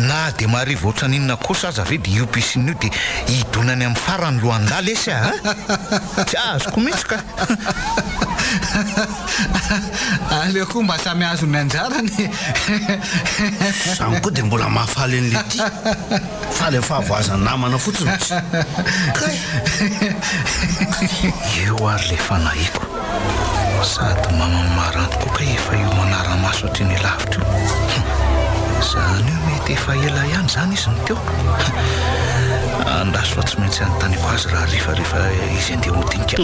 na dia maharivo oatra ninona kosa aza ve dia io pisiny io dia hidonany amin'ny farany lohan'lahy lesy tsy azoko mihitsy ka aleo koa mba samy azo ny anjarany samy koa dia mbola mahafaly an'le ty faly fahavoazany namana fotsiny eo ary le fanahiko sady mamamaranto koa ka efa io manara-maso hatry ny lavitra io zany io mety efa ela ihany zany izy ny teo andaso fa tsy maintsy anontanyko azy raha rehefa izy andeha hotinika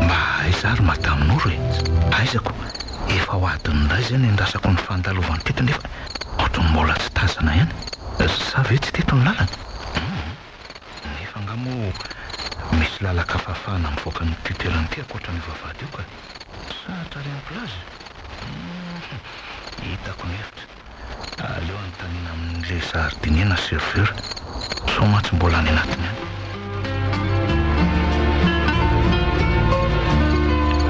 mba aizary matamin'oro e aizako efa ho adiny ndray zay ny andrasako ny fandalovany teto nefa ohatrany mbola tsy tazana ihany sa ve tsy teto ny lalana nefa angamo misy lalaka fahafahana mivoaka ny toerany ty akoatra ny vavady io ka sahatra ry amplazy hitako ny hevitra aleo anontaniana amin'le zardiniena serveur so matsy mbola any anatiny any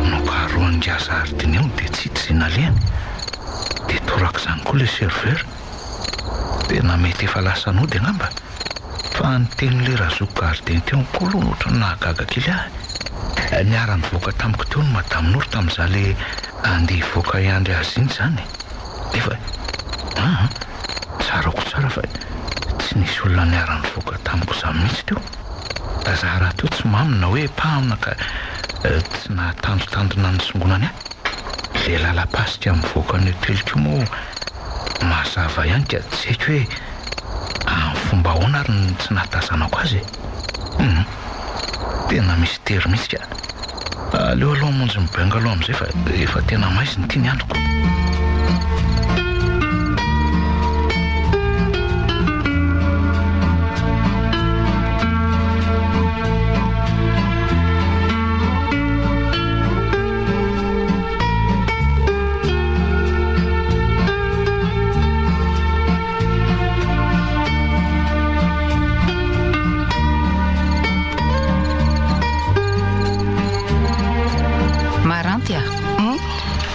nokaroan'nga zardine eo dia tsy itsinalehany dia torako izany koa le serveur tena mety efa lasanody angamba fa nytenin'le razoko gardien teo ny kolo nohatra ny nahagaga kely ahy niara-ny voaka tamiko teo ny madamin'oro tamin'iza le andeha voaka iandry azy iny zany nefa tsarako tsara fa tsy nisy olona niara-ny voaka tamiko izany mihitsy teo za raha teo tsy mamina hoe pamina ka tsy nahatandrotandrona ny songonany ahy le lala-pasika mivoaka ny teliko moa mazava ihany ka tsy haiko hoe fomba ahoana ary ny tsy nahatazanako azy tena misy tery mihitsy ka aleo aloha monjy mibenga aloha amin'izay fa efa tena maizy ny tiany androko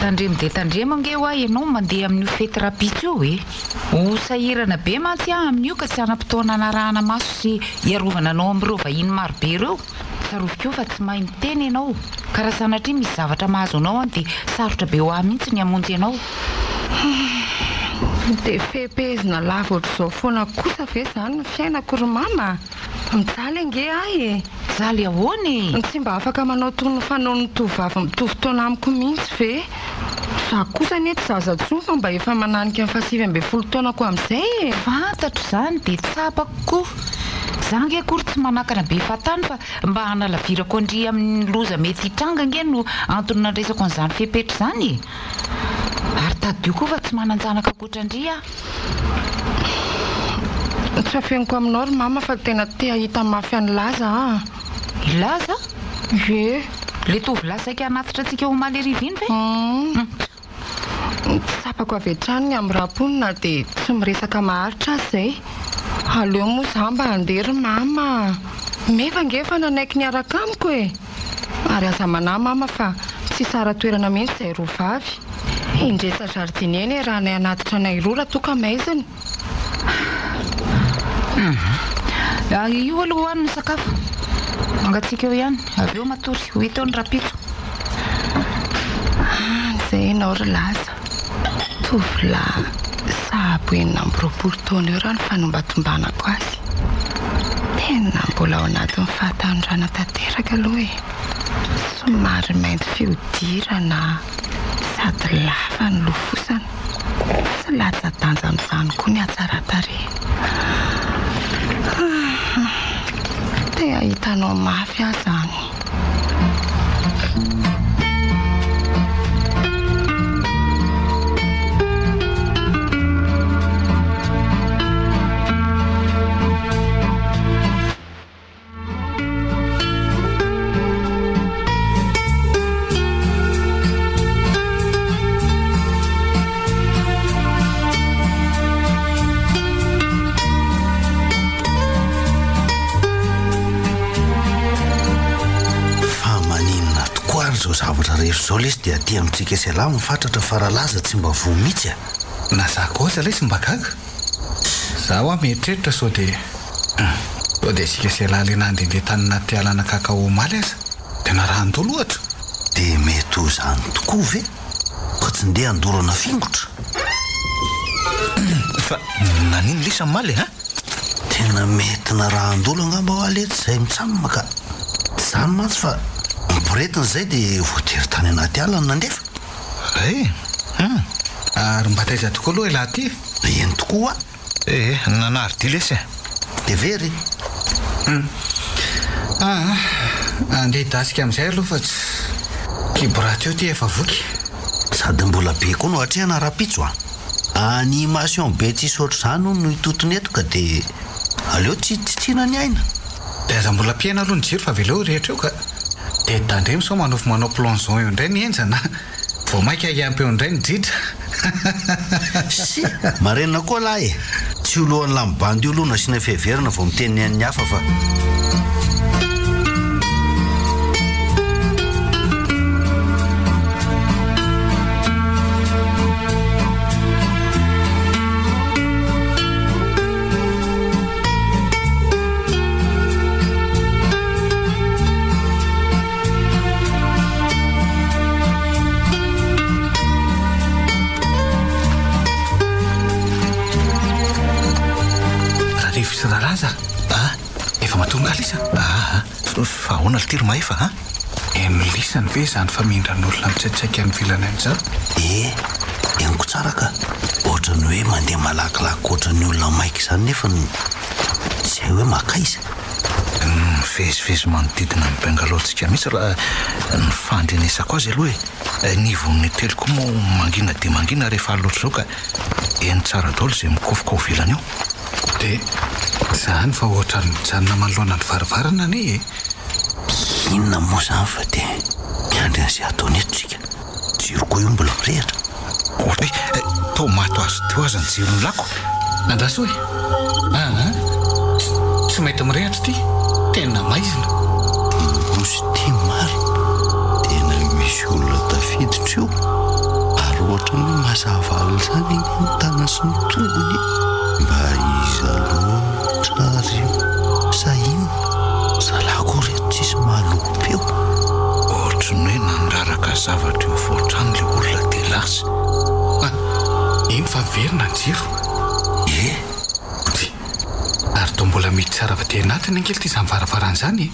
tandremo dia tandremo ange ho ahy ianao mandeha amin'io fety rapitsy io e ho sahirana be mantsy amin'io ka tsy anam-potoana anarahana maso sy iarovana anao amin'ireo vahiny marobe ireo saroviko fa tsy mahay miteny ianao ka raha sanatria misy zavatra mahazo anao any dia sarotra be ho ahy mihitsy ny hamonjy ianao dia fehepezina lava ohatr'izao foana kosa ve izany ny fiainako ry mama mijaly ange ahy zaly ahoany tsy mba afaka manao tony fanao ny tovavy mitovy taona amiko mihitsy ve za kosa ny ety zaza-tsoa fa mba efa mananika ny fahasivy ambe folo taonako amin'izay fantatro izany dia tsapako koa za nge akory tsy manakana be fatany fa mba hanalavirako andry amin'ny loza mety hitranga nge no antony nandresako an'izany fepetra izany ary tadio koa fa tsy mananjanaka akoatrandry tsy afeniko aminao ry mama fa tena te ahita mafy any laza ilaza e le tovy lasaika anatitra antsika ho malerivyiny ve tsapako avy hatrany amin'ny raponina dia tsy miresaka maharitra azy izay aleo moa za mba handeha ry mama mefa ngefa nanaiky niaraka amiko e ary aza manahy mama fa tsy sara toerana mihitsy izay roa vavy indresa jardinieny raha nay anatitra nay roa raha toka maiziny io aloha hoaniny sakafo mangatsika eo ihany avy eo matory ho hita eo ny rapitso izay ianao ry laza tovolahy sahabo enina amby roapolo taona eo raha ny fanombatombanako azy tena mbola ao anatin'ny fahatandrana tanteraka aloha e somary mainty fiodirana sady lava ny lofosana sy latsa-danja amin'izany koa ny atsaratare te ahitanao mafy ahy zany zao zavatra rehetra zao lesy dia aty amintsika sy ala mifatratra faralaza tsy mba vo mihitsy na za kosa lesy mba gaga zaho mieritreritra sao dia sika sy alaly nandehandeha tanina tialana kakao omaly aza dia narahantolo ohatra dia mety ho zany tokoa ve ka tsy ndeha andorana fingotra fa nanino lisa maly tena mety narahandolo angamba ho alety izay mitsamina ka zany mantsy fa miboretina izay dia voatery tany anaty alana nandefa ary mba taiza tokoa aloha ilahy ty eny tokoa nanary ty lesy dia very andeha hidasika amin'izay aloha fa tsy kiboraha teo ty efa voky sady mbola be koa no hatrehana rapitso animation be tsisy ohatr'izany no hitotony eto ka dia aleo tsy tiana ny aina dia aza mbola mpiaina aloha ny jiro fa veleo rehetra eo ka dia dandremy sao manao plongeon eo indray ny enjana vao mainka iampy eo indray ny dritra sy marenina koa lahy tsy olohan'ny lambandy olo nasiana fiheverina vao miteny an'ny hafa fa efa matonga lisa fa ahoana litiry maefa lisany ve zany fa mindran'olona mitsaitsaika amin'ny vilana an'izao eniko tsara ka ohatrany hoe mandeha malakilaky ohatrany olona maika izany nefa tsy hay hoe makaiza mivezivezy manodidina ny bengaloantsika mihitsy raha ny fandrenesako azy aloha ny von'ny telo koa moa mangina dia mangina rehefa loatra zao ka eny tsara daholo izay mikofoka ho vilana eo dia zany fa ohatra ny mijanona manoloana ny varivarana anie inona moa zany fa dia miandry an'izay ataony eto tsika jiro koa io mbola mirehatra ohatra hoe tomato azo teo aza ny jirony lako andraso hoe tsy mety mirehatra ty tena maizina osy ty maro tena misy olona tafiditra eo ary ohatra ny mazavala zany ny tana sy ny tongony mba iza loatra ary sahino zalako reto tsisy mahalopo eo ohatra ny hoe nandraraka zavatra eo voatrany le olona dia lasa iny fa verina ny jiro ary to mbola mity tsara fa dia anatiny ankely ty izany varavaran'izany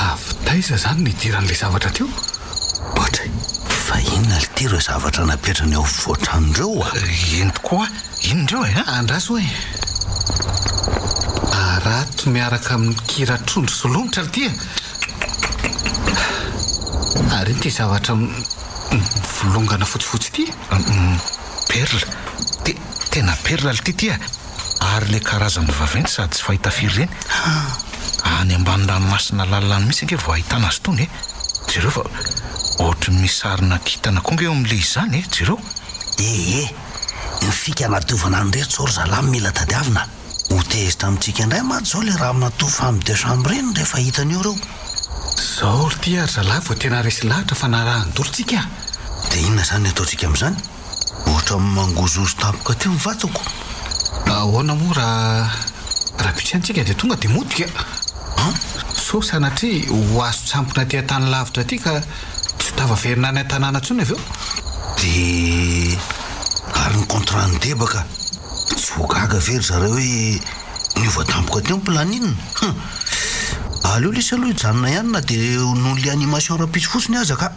avy taiza zany nidiran'ilay zavatra teo ohatra fa inona litiro zavatra napetrany ao voatran'ireo eny tokoa inondreo andraso hoe arato miaraka amin'ny kiratrondro solomitra lity ary iny ty zavatra volongana fotsifotsy ty perla tena perla lity ty ary le karazany vaventy sady tsy fahita firy reny any ambany-ranomasina lalilany mihitsy nge vao ahitana azy tony jereo fa ohatra misarina kitana koa nge eo amin'le izany jereo ny fika natovana anyreto sory zalamy mila tadiavina ho tezitra amintsika indray maty zao le raha natov famy de chambre reny rehefa hitany eo reo zao ry ty ary zalahy vao tena resy lahatra fa narahany-dolotsika dia inona zany ataontsika amin'izany ohatra mangozozo tampoka teo mivatoko ahoana moa raha pitsantsika dia tonga dia modika so sanatria ho azo tsampona ty atany lavitra ty ka tsy tavaverina ny an-tanàna ntsony avy eo dia ary ny contrat ny debaka tsy vogaga very zareo hoe niova tampoka teo mplaninina aleo lisy aloha hijanona ihany na dia noho le animation rapitso fotsiny aza ka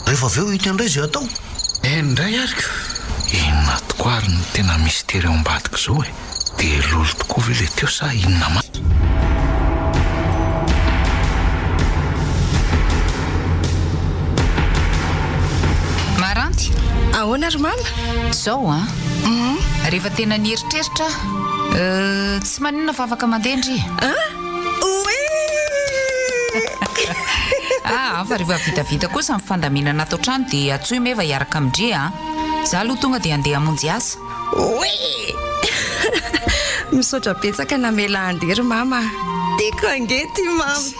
rehefa avy eo hita indray izay atao ndray arika inona tokoa ary ny tena mystera eo ambadika zao dia lolo tokoa ve le teo sa inona ma maranty ahoana ry mama zao rehefa tena nieritreritra tsy maninona fa afaka mandeha ndry fa rehefa vitavita kosa mifandaminana atao trano dia atsoy meva hiaraka amindri za aloha tonga dia andeha amonjy asa misaotra betsaka namela andery mama tiako angety mamy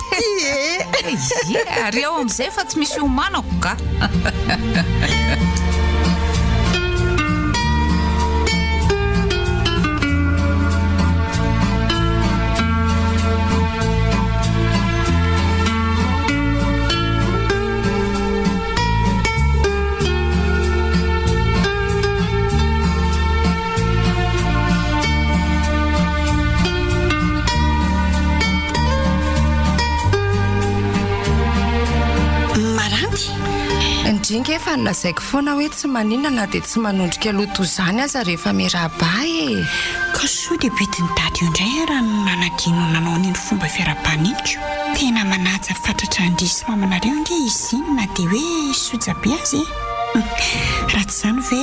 ty ary ao amin'izay fa tsy misy homanako ka indringa efa nilazaiko foana hoe tsy maninana dia tsy manondrika loto izany aza rehefa miaraba e. ka soa dia betiny dady io indray raha nanadino nanao niny fomba fiarabaniko tena manaja fatratra andrisy mamanareo nge izy iny na dia hoe sojabe azy raha tsy izany ve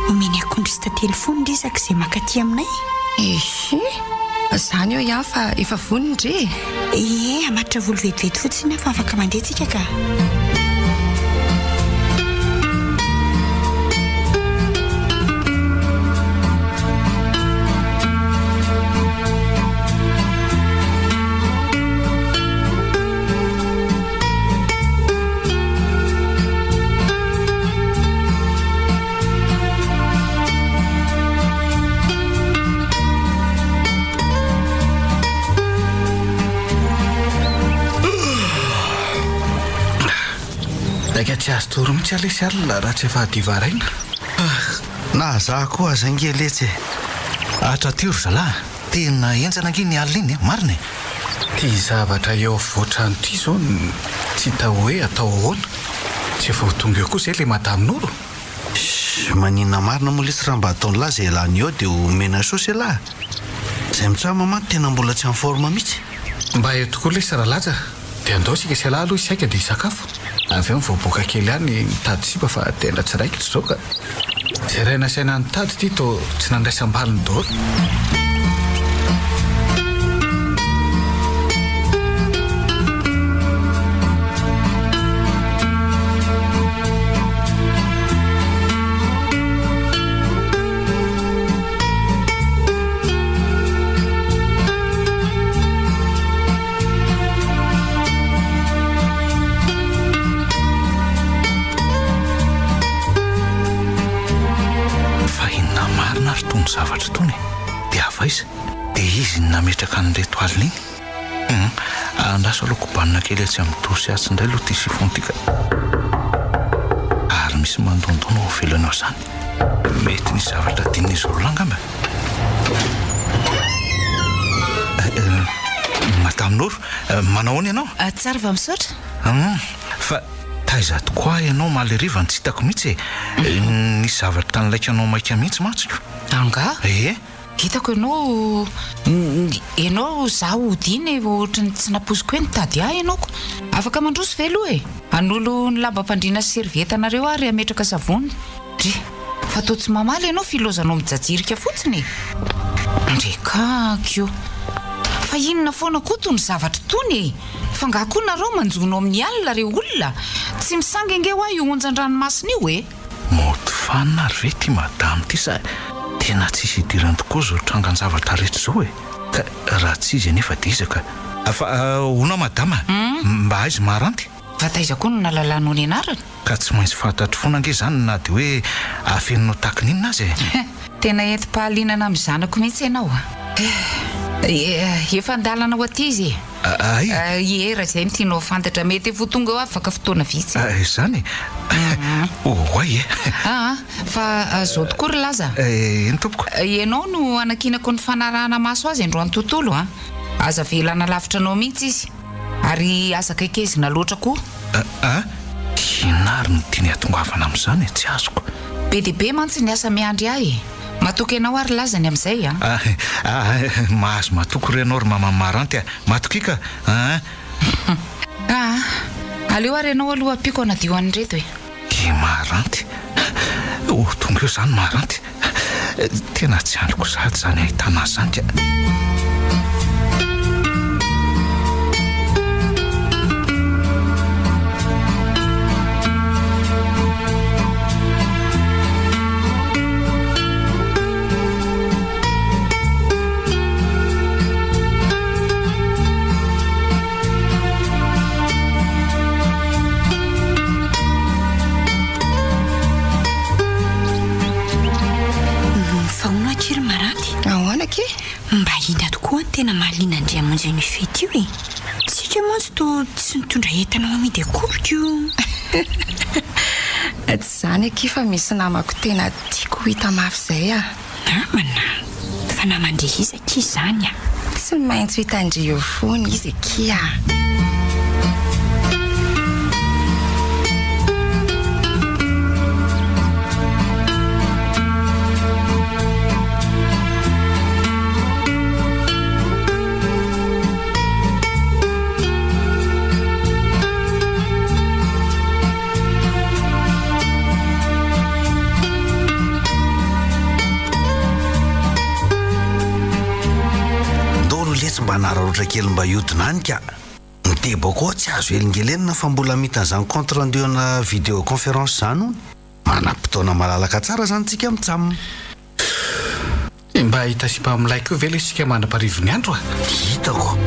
omeny akondro sy tatelefony ndrisaka izay makaty aminay ehe izany eo ihany fa efa vonindre amatra volo vetivety fotsiny fa afaka mandehantsika ka tsy azo toro mitsy alesy alina raha tsy efa hadivaraina na za koa azangeletsy atra tiro zalahy tena enjana ange ny alina iny marina ty zavatra eo voatrano ty zao tsy hita hoe atao ahoana tsy efa ho tonga eo koa izay le madamin'olo maninona marina moa lesy raha mba ataony lahy izay lany eo dia omena sosy lahy izay mitsoa mamanty tena mbola tsy amin'ny forma mihitsy mba eo tokoa lesy raha laja dia andao sika sy lahy aloha isaika dia hisakafo avy eo mivoaboaka kely ihany mitady sipa fa tena tsy raikitra zao ka zay raina saina nitady ty to tsy nandraisam-baliny daholo zavatra tony dia avaiza dia izy nametraka nyreto alina iny andraso aloha kobanina kely atsy amin'ny dosy atsy indray aloha ty sifontika ary misy mandondona ho velana ao izany mety ny zavatra din'izy olo angamba matamin'oro manao any ianao tsara va misaotra fa taiza tokoa ianao maleriva ny tsy hitako mihitsy ny zavatra tanylaika anao maika mihitsy matsiko anga hitako ianao za odiny ohatrany tsy napoziko hoe nitady ahy ianaoko afaka mandroso ve aloha an'olo ny lambam-pandriana sy servietanareo ary ametraka savony dre fa tao tsy mamaly ianao filozanao mijajirika fotsiny ndrekakio fa inona foana koa tony zavatra tony fa nga koa nareo manjonao amin'ny alina reo olona tsy misangenge ho ahy io onjan-dranomasina io moto fanina ary ve ty madamy ty sa tena tsisy hidirany tokoa zao trangan-zavatra rehetra zao ka raha tsy izy anefa dia izaka fa honao madama mba aizy maranty fa taiza koa no nalalànao ny anarana ka tsy maintsy fantatro foana ange zany na dia hoe afeninao takininina azy tena enti-pahalinana amin'ny zanako mihitsy ianao efa andalana ho aty izy raha izay mitianao fantatra mety efa tonga ho afaka fotoana vitsy zany oay fa zao tokoa ry laza eny tompoko ianao no anakinako ny fanarahana maso azy androany tontolo aza velana lavitra anao mihitsy izy ary aza kaikezina loatra koa inary ny tiany atongavana amin'izany tsy azoko be dia be mantsy ny asa miandry ahy matoky ianao ary lazany amin'izay mahazo matoko renao ry mamamaranty matoky ka aleo ary ianao aloha ampiko anadio an'reto maranty tonga eo zany maranty tena tsy androko sady zany ahitana azany mba hina tokoa ny tena mahaliana andriamonjy ny fety io tsika mantsy to tsy mitondra entanao amidy akoriko tsy zany aky fa misy namako tena tiako hita mafy zay namana fa namandre izy aky izany tsy maintsy hitandre eo foany izy aky manararaotra kely mba iodinanika mitebako tsy azo elingelenina fa mbola mitan'izany compte rendu na vidéoconférence zany ony manam-potoana malalaka tsara zany tsika mitsamina mba hitasipa amin'ilay koa ve le isika mandraparivony andro a hitako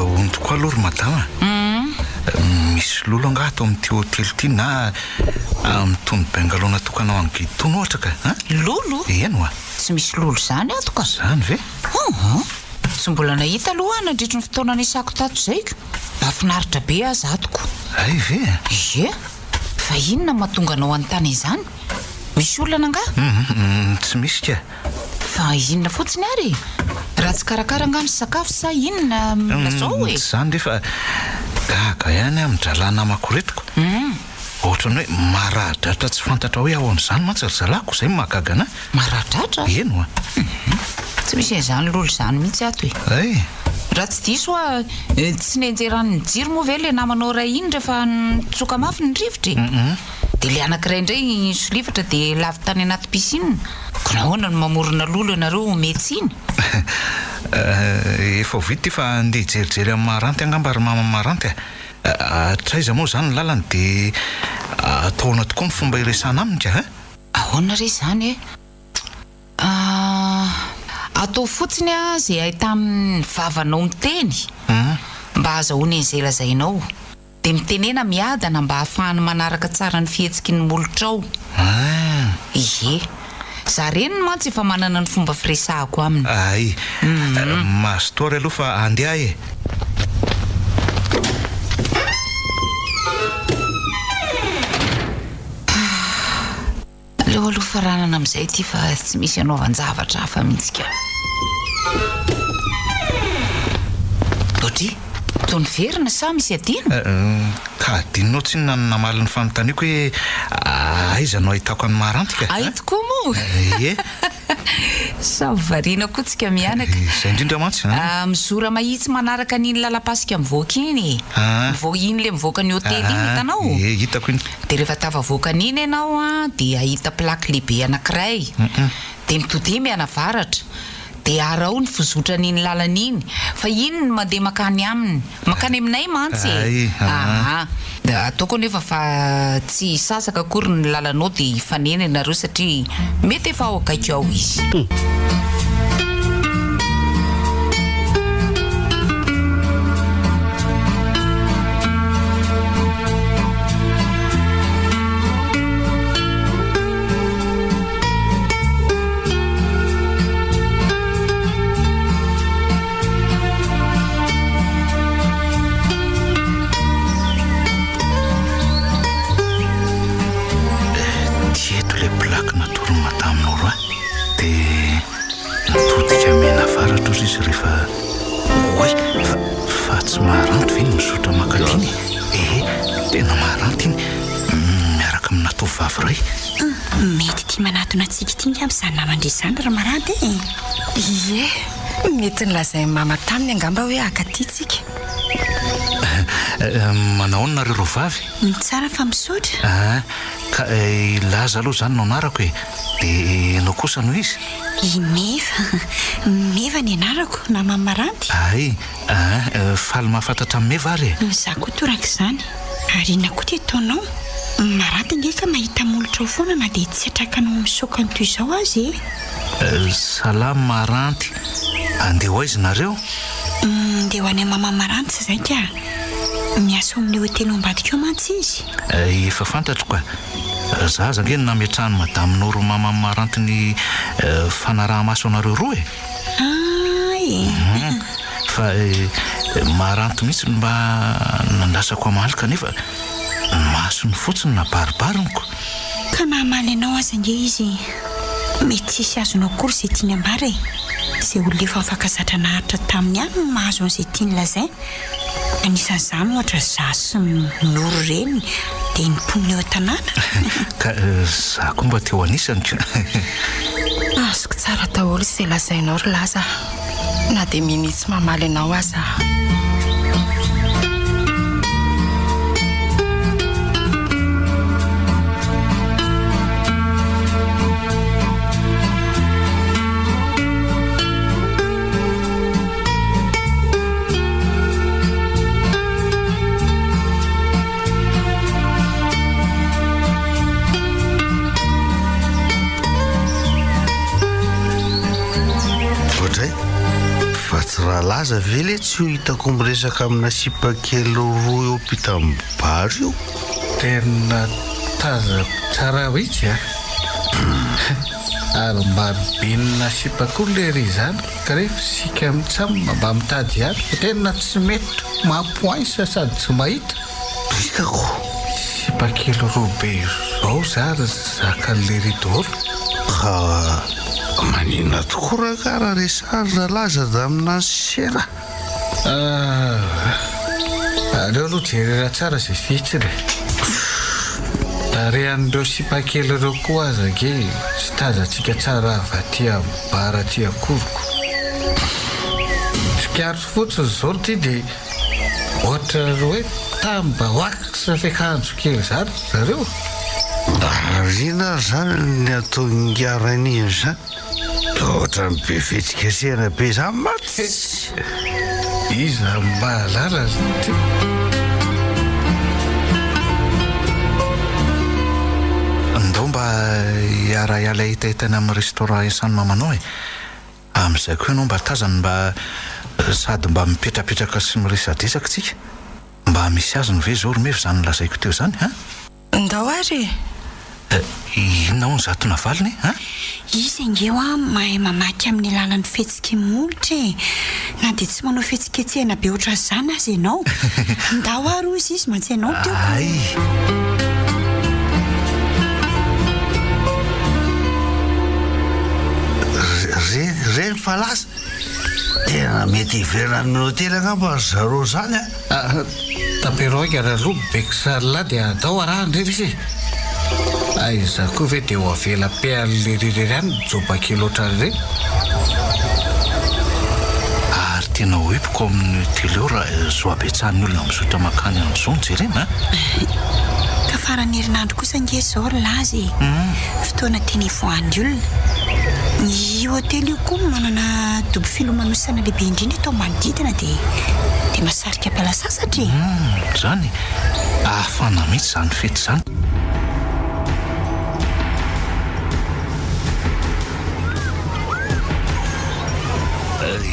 ono tokoa alory madama misy lolo anga ato amin'ity hotely ity na amitony bengalona tokanao angiditony ohatra ka lolo eno a tsy misy lolo zany ato ka zany ve tsy mbola nahita aloha nandritry ny fotoana nisako tato zay ka mahafinaritra be azy atoko ay ve ie fa inona mahatonga anao an-tany izany misy olana anga tsy misy ka fa inona fotsiny ary raha tsy karakara anga ny sakafo sa inona nazao hoe zany rehefa gaga ihany amin-drala namako retiko ohatrany hoe maradratra tsy fantatra hoe ahoan'izany mantsy ry zalako zay mahagaga ana maradratra eno a tsy misy an'izany lolo zany mihitsy ato hoe ay raha tsy diso a tsy nenjeran'ny jiro moa ve le namanao ray iny rehefa nitsoka mafy ny rivotry dia le anankiray indray solivatra dia lavy tany anaty pisine ko nahoana no mamorona lolo ianareo metsy iny efa ovity fa andeha hijerijery amin'ny maharanty angamba ary mama maharanty traiza moa zany ny lalany dia ataona tokoa ny fomba iresana aminy ka ahoana re zany atao fotsiny a zay ahitamin'ny vavanao miteny mba azahoany an'izay lazainao dia mitenena miadana mba hahafahany manaraka tsara ny fihetsiky ny molotrao ie za reny ny mantsy efa manana ny fomba firesahako aminy ay mastory aloha fa andeha e aleo aloha faranana amin'izay ty fa tsy misy anaovan-javatra hafa mihitsika otry tony verina sa misy adina ka adinonao tsy namaly ny fanontaniako hoe aizanao ahitako any maharanty ka ay tokoa moa e sa variana koa tsika mianaka izay indrindra mantsy mizora mahitsy manaraka n'iny lalapasika mivoaka iny iny le mivoaka ny hotely iny hitanao hitako iny dia rehefa tafavoaka n'iny ianao a dia ahita plaky lehibe anankiray dia mitody mianavaratra dia arao ny fizotra n'iny lalan'iny fa iny ny mandeha makany aminy makany aminay mantsy ataoko nefa fa tsy sasaka akory ny lalanao dia hifanena ianareo satria mety efa ao akaiky ao izy ie mety nylazay mama taminy angamba hoe akatytsika manaona nareo rovavy tsara fa misotra ka ilaza aloha zany no anarako e dia nao kosa no izy meva ny anarako na mamaranty ay faly mahafantatra amin'ny mevary za koa toraka izany ary ina koa ty ataonao maranty ndreka mahita molotra ho foana na dia tsy atrakanao misokany toy izao azy salama maranty andeha ho aizy nareo dia ho any mama maranty sy zay ka miasa amin'ny hotely ombadika eo mantsy izy efa fantatro ka za zangeny nametrahany madaminoro mama maranty ny fanaraha-maso anareo roa fa maranty mihitsy mba nandrasako amaly kanefa masony fotsiny na baribariniko ka nahamaly anao azy ange izy mety tsisy azonao akory izay tiany ambara izay olo lefa mifankazatra naharitra taminy any no mahazo an'izay tiany lazay anisan'izany ohatra zasy noro reny dia niponina eo an-tanàna ka za koa mba teo anisany ka azoko tsara daholo izay lazainao ry laza na dia minitsy mamaly anao aza ohatray fa tsy raha laza ve le tsy ho hitako miresaka amina sipakely roa eo pitambary io tena tazako tsara hoitsy ary mba benina sipako le ry zany ka rehefa sika mitsamo mba mitady ary tena tsy mety mampoaisa sady tsy mahita hitako sipakely roa be zao zary zakan'le ridolo ka manina tokoa raha karaha resarina laza da amina sera aleo aloha jerera tsara zay fihitsy tarehan'ireo sipakely ireo koa azake sy tazatsika tsara avaty bara ty akoroko sikaro fotsiny zao ty dia ohatra hoe tamba hoaksa fiakanjo kely zany zareo arina zany ny atao ngiaran'iny zany ohatra ny be fetsikasena be zany maty iza mahalara ty ndao mba iara-iala hitaitana amin'ny restaurant isan'ny mamanao amin'izay koa ianao mba tazany mba sady mba mipetrapetraka sy miresadresaka tsika mba misy azony ve zao romevy zany lazaiko teo zany ndao ary inona ho ny zatona valiny izy angeo mahay mamaky amin'ny lalan'ny fetsika molotra na dia tsy manao fetsiketsehana be oatra zany azy ianao ndao ary izy mantsy ianao teo reny fa lasa tena mety hiverina amin'ny hotely angamba zareo zany taperoga raloha bekisarla dia atao arahandrery izy aiza koa ve dia ho avela pean'le rirery any jobakely oatra reny ary tena hoepiko amin'ny hotely eo raha zoabetsahany olona misotra makany am'izao nijerena ka farany herinandro kosa nge zao lazy fotoana teny voan'ny olona ny hotely io koa manana dobo filomanosana lehibe indrindra atao manodidina dia masarika mpiala sasatra zany ahafana mihitsy zany fety zany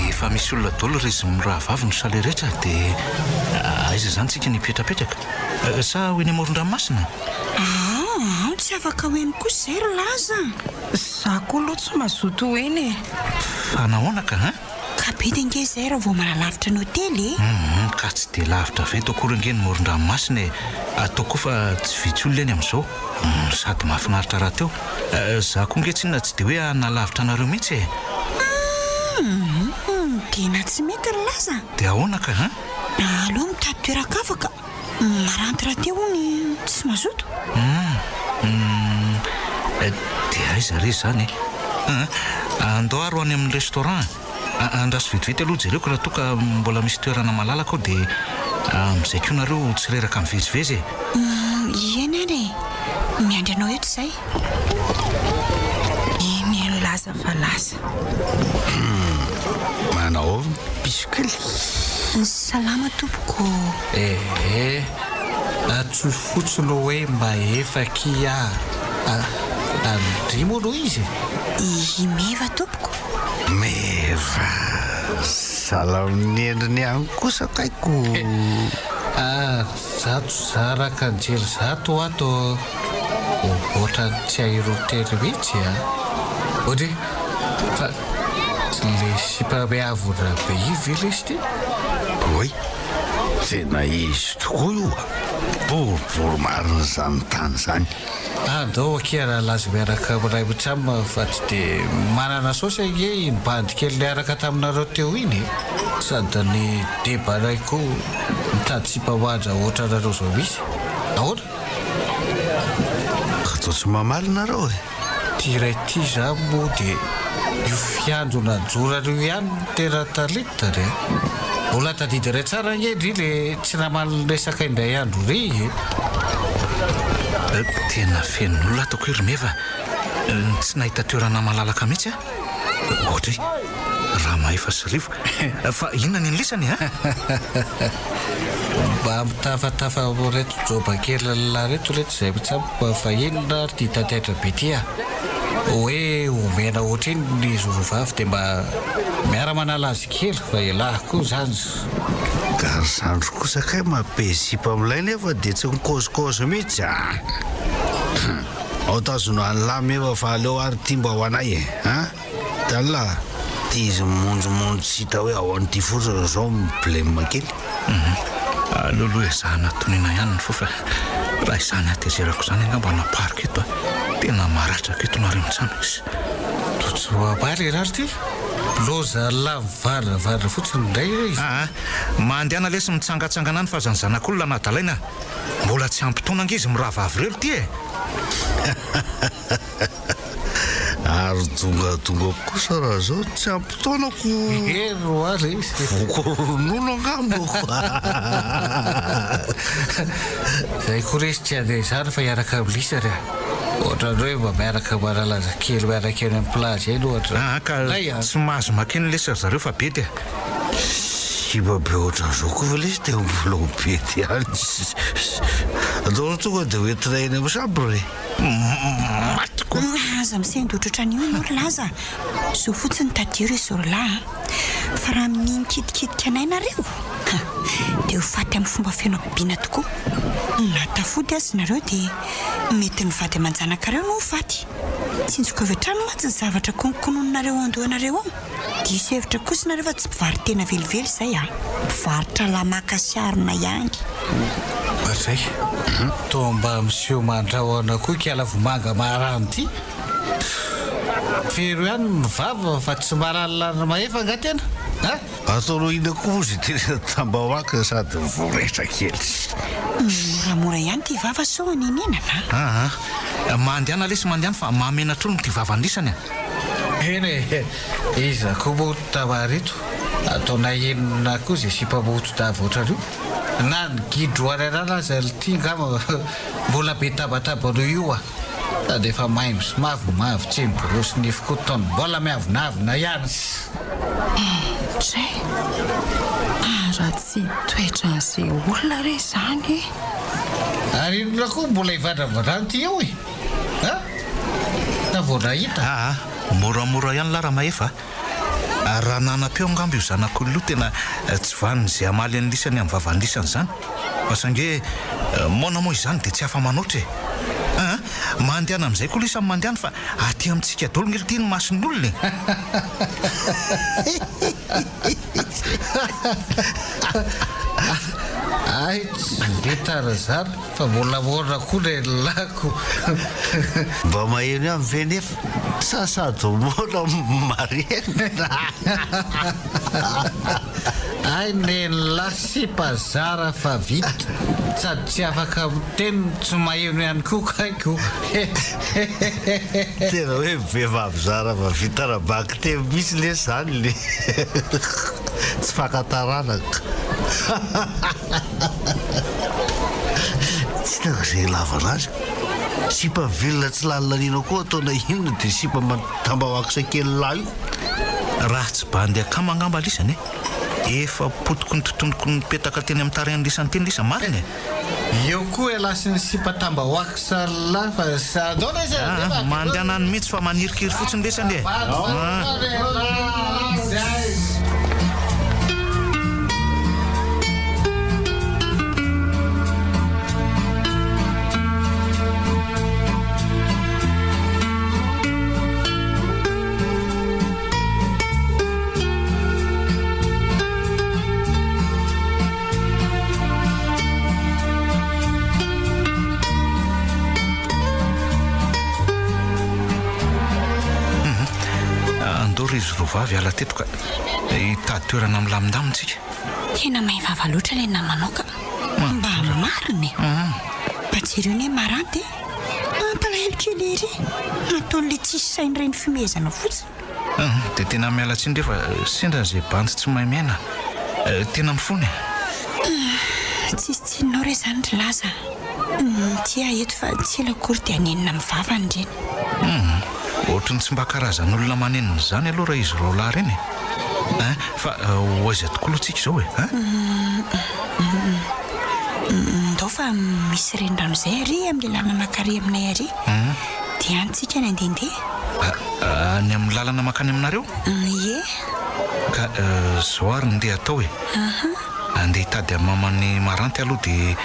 efa misy olona dolo rezy miraha vavy no sale rehetra dia aiza zany tsika nipetrapetraka sa hoe ny amoron-dranomasina tsy afaka hoeny kosa zay ry laza za koa aloha tsy mazoto hoeny fa nahoana ka ka be dia nge zay raha vao manalavitra ny hotely ka tsy dia lavitra veto akory nge ny moron-dranomasina ataoko fa tsy vitsy olona eny amin'izao sady mahafinaritra raha teo za koa nge tsinona tsy dia hoe nalavitra anareo mihitsy tena tsy mety ry laza dia ahoana ka aloha mitady toerakafaka maranty raha teo ony tsy mazoto dia aiza re zany andao ary ho any amin'ny restaurant andraso vetivety aloha jereko raha toka mbola misy toerana malalaka ao dia am'izay koa nareo tsy reraka mivezivezy iena ary miandry anao eto izay iny laza fa laza manao bisikely salama tompoko atsoy fotsiny hoe mba efaky andrimo aloha izy meva tompoko meva sala amin'ny endriny any kosa kaiko zato zaraka anjery zato ato ohatra tsy aerotely mihitsy ohatra fa le sipameavona be ivy le izy ty oy tena izy tokoa io boribory marina zany tany zany andao akia raha laza miaraka amin'ray mitsama fa tsy dia manana saosy nge inbandy kely le araka taminareo teo iny sady ny debaray koa mitady sipahoandra ohatra nareo zao misy ahoana ka atao tsy mamalinareo ty ray ty za moa dia io fiandro najorareo ihany tena talenta re mbola tadidy ray tsara ngendry le tsy rahamalresaka indray andro re tena fen'olona ataoko hoe romeva tsy nahita toerana malalaka mihitsy ohatra hoe raha mahefa sy rivo fa inona ny enlisany mba mitafatafa reto jobakely la reto reto zay mitsampa fa inona ry ty tataitra be ty hoe omena ohatriny izy rovavy dia mba miara-manala azy kely fa ilahy koa zany garzandro kosa kay mampesipa amilay nefa dia tsy nikôzikôzy mihitsy ao tazona anylamy efa fa aleo ary tia mba ho anay dala tia izy monjomonjo sy hita hoe ao an'ity fotsiny zao problème kely aloaloha izahana tonina ihany ny fofa raha izany atezerako izany angamba napariko eto tena maratraka eto nareo mitsamy izy tojoabaly rary ty loza lavarravara fotsiny nday izy mandehana lesy mitsangatsangana any fa zany zanak'olona nadalaina mbola tsy ampitoana angizy miravavy relo ty ary tongadonga kosa raha zao tsy ampitoanako roary vokoronono angamboko zay koresy tsy andeha izany fa hiaraka amlisa ry ohatrany hoe mba miaraka maralaza kely miaraka eny amin'ny plage eny ohatra ka tsy mahazo makeny lesy ry zareo fa be ty siba be ohatran'izao koa fa lesy dia mbola ho be ty any ataona tonga dia hoentina eny amin'ny sambo re matiko aza misendotrotrany io nao laza zo fotsiny tadio re zorolahy fa raha minikitikidika anay nareo dia ho faty amin'ny fomba fianakaviana tokoa natafody azy nareo dia mety nivady aman-janakareo no ho faty tsinjoko avy hatrano mantsy ny zavatra konokonononareo andohanareo ao dia isy hevitra kosa nareo fa tsy mpivari tena velively izay mpivaritra lamakasiarina ihany zay to mba miseho mandrahoana koa kialavomanga maharano ty fero ihany mivava fa tsy maralalana mahefa nga tena ataonao ina koa zy tena tambahoaka sady voretra kely moramora ihany ty vava so ninenana mandehana lesy mandehana fa mahamenatrony ty vavandrisany eny iza koa moto tamarito ataona enina koa zay simpamoto davy ohatrareo na ny gidro ararana azy ty ngama mbola be tabatabano io dia efa maimbo sy mavomavo tsy miborosy nify koa taony mbola miavonavina ihany zay raha tsy toetran'izay olona re zany ary inona koa mbola hivandravandran ty eo na voana hita moramora ihany lara mahefa raha nanam-peo angambo io zanak'oloha tena tsy vaniny zay amaly an'lisany amin'ny vavandrisany zany fa sange mona moa izany dia tsy hafa manoatra mandehana amin'izay koa lisany mandehana fa aty amintsika dolo ngely ty ny mason'olona ay tsy vetarazara fa molamorona koa lay lako mba maheno ihany ve nefa sasady mona marena ay nenla sy pazara fa vita sady tsy afaka miteny tsy maheno ihany koa kaiko tena hoe vehivavy zara fa vita rabaky te misy le zany le tsy fakataranaka tsy tako zay lavana azy sipa vilona tsy lalinanina koa ataona inona dia sipa matambahoakisa-kely lahy io raha tsy bandy akama angamba lisany efa potoko ny totonoko nipetaka teny amin'ny tarehan'lisany teny lisa mariny eo koa elasy ny sipatambahoakisa lahy fa sadona izy mandehana any mihitsy fa manirikiry fotsiny lesany izy rovavy ala tetoka hitady toerana milamindamitsika tena mahay vava loatra le namanoka mba mariny mba jereo ny maranty mampalahelo kely ery nataon'le tsisy sainy reny fimezana fotsiny dia tena mialatsiny rehefa sendra zay bantsy tsy mahay miaina tena mifony tsisy tsinonao re zany ry laza tia eto fa tsy elakory dia anenina mivavany reny ohatrany tsy mba karazan'olona maneniny zany aloha raha izy roalahy reny fa hoaiza tokoa loha tsika izao ndao fa misy renirano izay ary amin'ny lalana nakary aminay ary dia anytsika ny andehandeha Any amin'ny lalana makany aminareo? Ie. Ka zao ary ndeha atao e. Andeha hitady amin'ny mamany Maranty aloha dia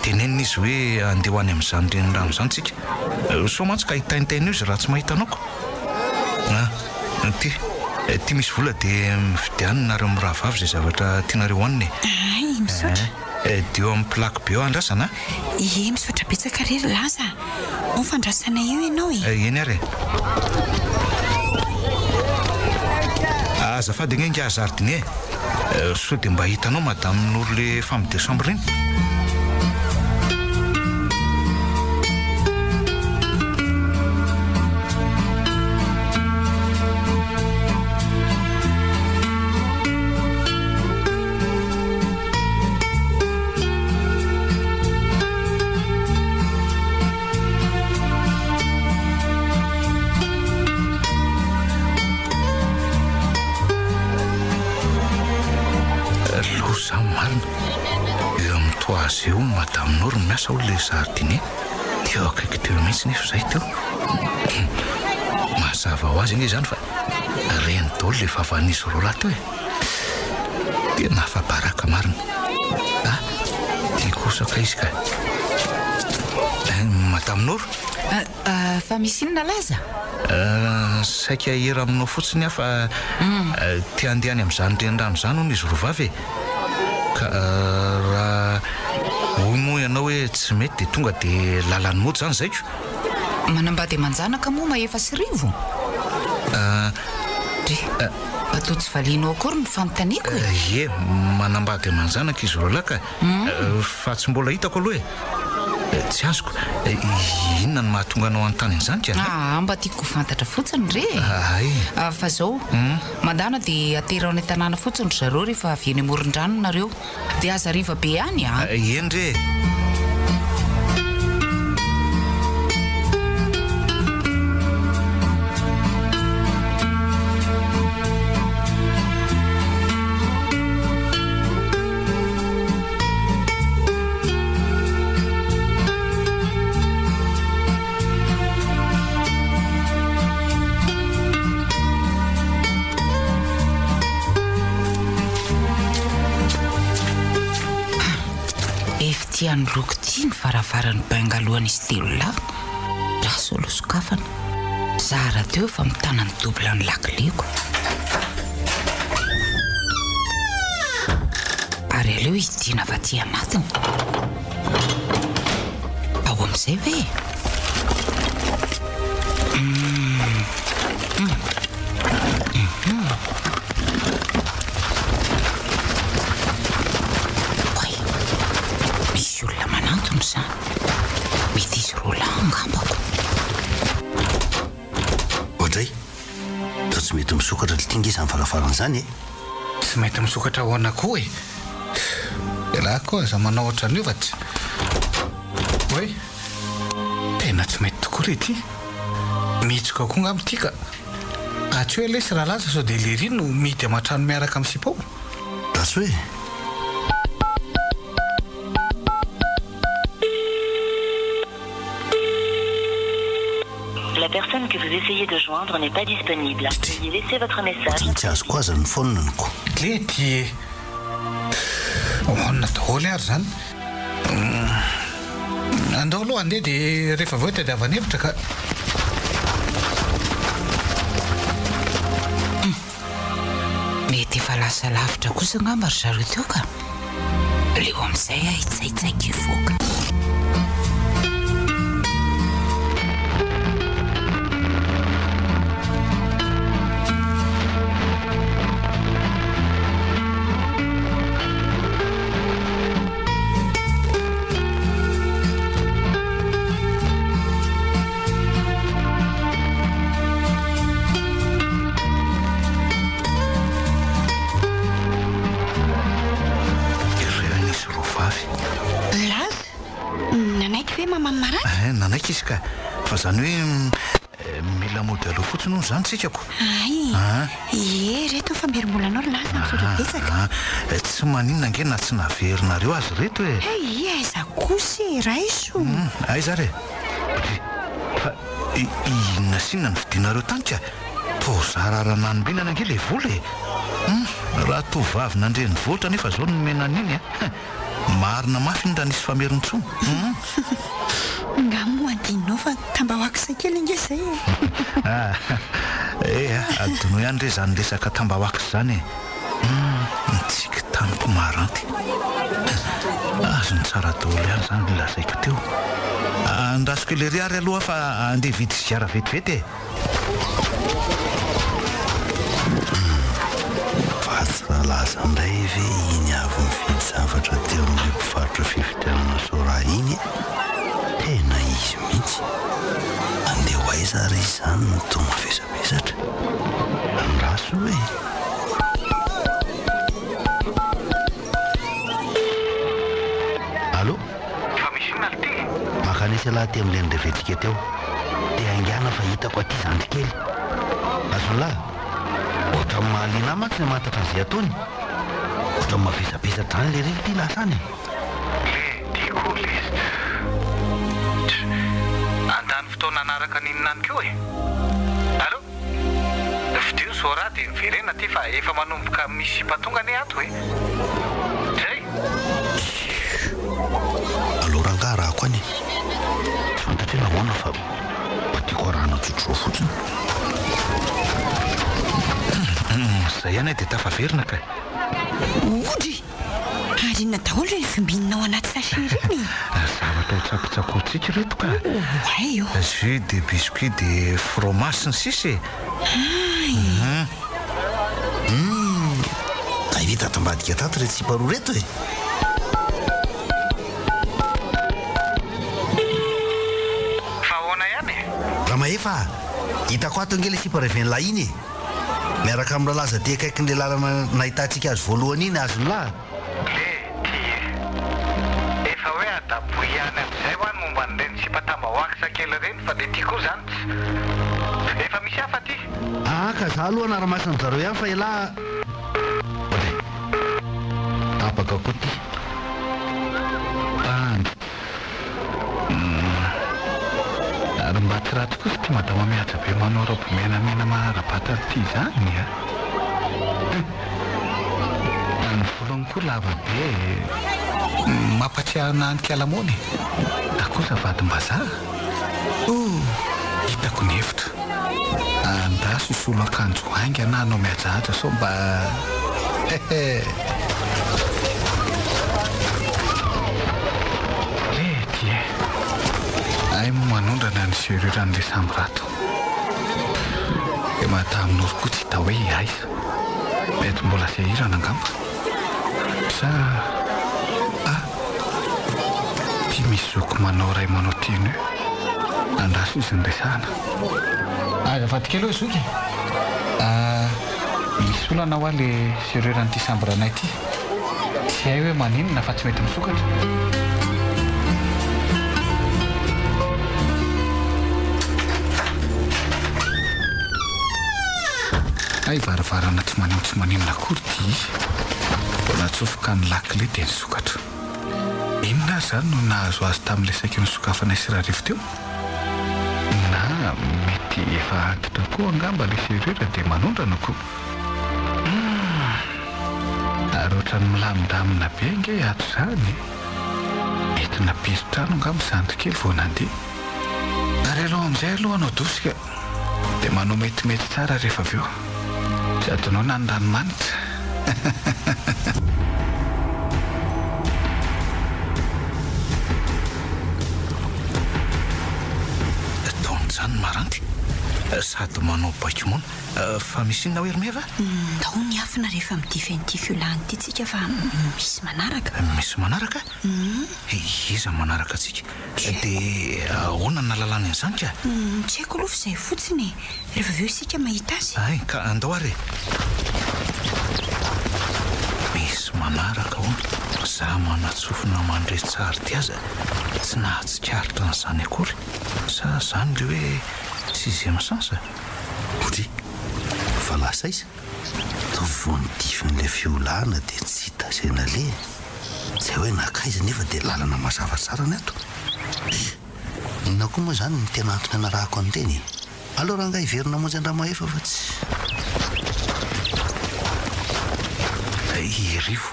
tenenina izy hoe andeha ho any amin'izany renirano izany tsika. So mantsy ka hitaintaina io izy raha tsy mahitanao. Ty misy vola dia mividianina nareo amin'ny rahavavy izay zavatra tianareo haniny. Ay, misaotra. Dia eo amin'ny plaque be eo andrasana? Ie, misaotra betsaka rery laza. Ho fandrasana io ianao e. Eny ary. Azafady gne ngia jardinier. So dia mba hitanao madame n'olo le femme de chambre iny. Eo madame Nor miasa olo le jardinier teo akaiky teo mihitsy nefa izay teo. Mazava ho azy iny izany fa reny daholo le vavanisy roa lahy teo e. Dia nafabaraka marina. Tia kosaka izy ka. Madame Nor? Fa misy inona laza? Saika hira aminao fotsiny fa tia andeha any amin'izany renirano izany hono izy rovavy e. Ka raha hoy moa ianao hoe tsy mety dia tonga dia lalany mody izany zaiko. Manambady manjanaka moa maefa sy rivo. Atao tsy valianao akory ny fanontaniako e. Ie, manambady manjanaka izy roa lahy ka fa tsy mbola hitako aloha e. Tsy azoko. Inona no mahatonga anao anontany an'izany ka? Mba tiako fantatra fotsiny re. Fa zao mandana dia atera ao any tanàna fotsiny ry zareo rehefa avy eny amoron-drano nareo. Dia aza riva be any Eny re. Ny loko tia ny varavarany bangalohan'izy telo lahy raha solosokafana zara teo fa mitana ny dobla ny lakileko ary aleo hidiana va ty anatiny ao amin'izay hoe mety izy roa lahy angambako. Ohatray, toa tsy mety misokatra litinga izy amin'ny varavarana e. Tsy mety misokatra ho anako e. Lahy koa aza manao ohatran'io fa tsy. Hoe, tena tsy mety tokoa re ty. Mihitsika koa ngam ty ka. Tsy hoe lesy raha laza sao dia lery no mihidy aman-trano miaraka amin'ny sipao. Tasy hoe. La personne que vous essayez de joindre n'est pas disponible. Veuillez laisser votre message. Tsy azo koa aza ny fononako. Lety honina daholo ary zany. Andao aloha andeha dia rehefa avy eo tadiavana hevitra ka. Mety efa lasa lavitra kosa angamba ry zareo teo ka leo amin'izay hitsaitsaika ivoaka. Nanaiky izy ka fa zany hoe mila mody aloha fotsiny hono zany tsikako. Ie reto fa merimbolanao ry laza misaotra betsaka. Tsy maninona nge na tsy naverinareo azy reto e. Aiza kosa raiso. Aiza re. inona sinona ny vidinareo tanka tozararamanobinana ange le vola raha tovavy nandreny voatra nefa zao no menan'iny marina mafy ny raha nisy famerintsoa nga moadinao fa tambahoaka kely inge zay adino ihany re zany resaka tambahoaka zany nitsika taniko maranty azo ny tsara daholo ihany zany le lazaiko teo andrasoko le riary aloha fa andeha vidy ziara vetivety vatsiralaza indray ve iny avy mividy zavatra teo amin'le mpivarotra fividianana sora iny tena izy mihitsy andeha ho aiza ry izany ny toma vesabesatra andraso hoe allo fa misy nality makanisy lahy ty amin'le nyrevetrika teo dia angana fa hitako aty zandrikely azolahy ohatra mahaliana matsy ny matatra an'izay ataony ohatra mavesabesatra any le reny ty lasany le tiako le andany fotoana anaraka ninonany keo allo fidio sora dia miverena ty fa efa manomboka misy patonga ny ato zay aloha rangaha rahako any tsy fantatra hoe nahoana fa patiako rano tsotro fotsiny zay ihany dia tafaverina ka odry ary na daholo hoe fimbinanao anaty sachet-reny zavatra hitsakotsakotsika reto ka aio jus de biscuit de fromage sy ny sisy vita tambadika tato reto tsy paroa reto fa ahoana ihany raha mahefa hitako ato ange le sipareveny-lahy iny miaraka amin'ny lalaza ty akaiky n'le lalana nahitantsika azy voalohany iny azony lahy le efa hoe adaboy ihany am'izay ho any momba n'ireny sipatambahoaka sakely reny fa le ty koa zany efa misy hafa ty ka za aloha anara-masiny zareo ihany fa elahy tapaka koa ty ary mba tsy raha tokoa sy ty madama mihaja be manao robo menamena maharabata ty zany ny volony koa lava be mampatsiahana anykalamony da kosa vadimbazaha hitako ny hevitra anda sosolo akanjo hainga na anao mihajahaja so mba ay mo manondrana ny seruran'le sambrato dia mahatamin'ory koa tsy hita hoe aiza mety mbola sehirana angamba sa ty misy zoko manao ray manao tenu andraso izy ny resahana azafatikely hoe zoky misy olana ho a le seruran'ity sambranay ty tsy hay hoe maninona fa tsy mety misokatra ay varavarana tsy maninona akory ty mbola tsofoka ny lakile dia ny sokatra inona zany no nahazo azy tamin'ilay saika ny sokafana sirarivo teo na mety efa antitra koa angamba le serera dia manondrana koa ary ohatrany milamindamina be nge ato zany mety napizotrano angamba zandrikely vao nandeha ary aloha amin'izay aloha anao dosika dia manao metimety tsara rehefa avy eo sy atonao na ny ranomanitra taony zany maranty sady manao bakimona fa misy inona hoe rimeva dao ny afina rehefa midifen'ity fiolany ty tsika fa misy manaraka iza manaraka atsika dia ahoana na lalàna an'izany ka tsy haiko aloha fa izay fotsiny rehefa aveo isika mahita azy ay ka andao ary misy manaraka hono za manatsofina mandre tsara ty aza tsy nahatsikaritra n'izany akory sa zany le hoe sixième sens otry fa lasa izy to voanidifin'le fiolana dia tsy hita sena le zay hoe nakaiza nefa dia lalana mazava tsara ny ato inona koa moa zany ny tena antony anarahako anteny aloha raha nga iverina monjy andramahefa fa tsy irivo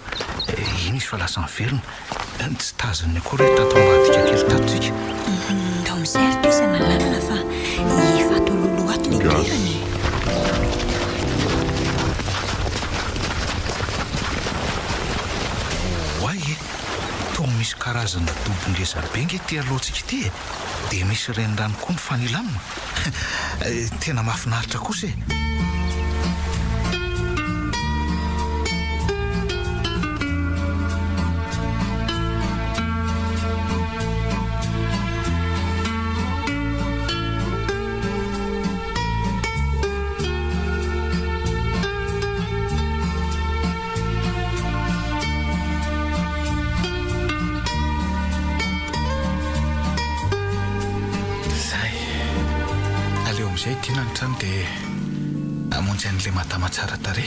iny izy fa lasa miverina tsy tazany akory hoe tato ambadika kely tatotsika ndao amizay ary toisana lalana fa efa atao lolo ato le toerany oay toa misy karazana dobongeza be nge ty alohantsika ity dia misy renirano koa mifanilamina tena mahafinaritra kosa zay tinany trano dia amonjy an'le madama tsara tare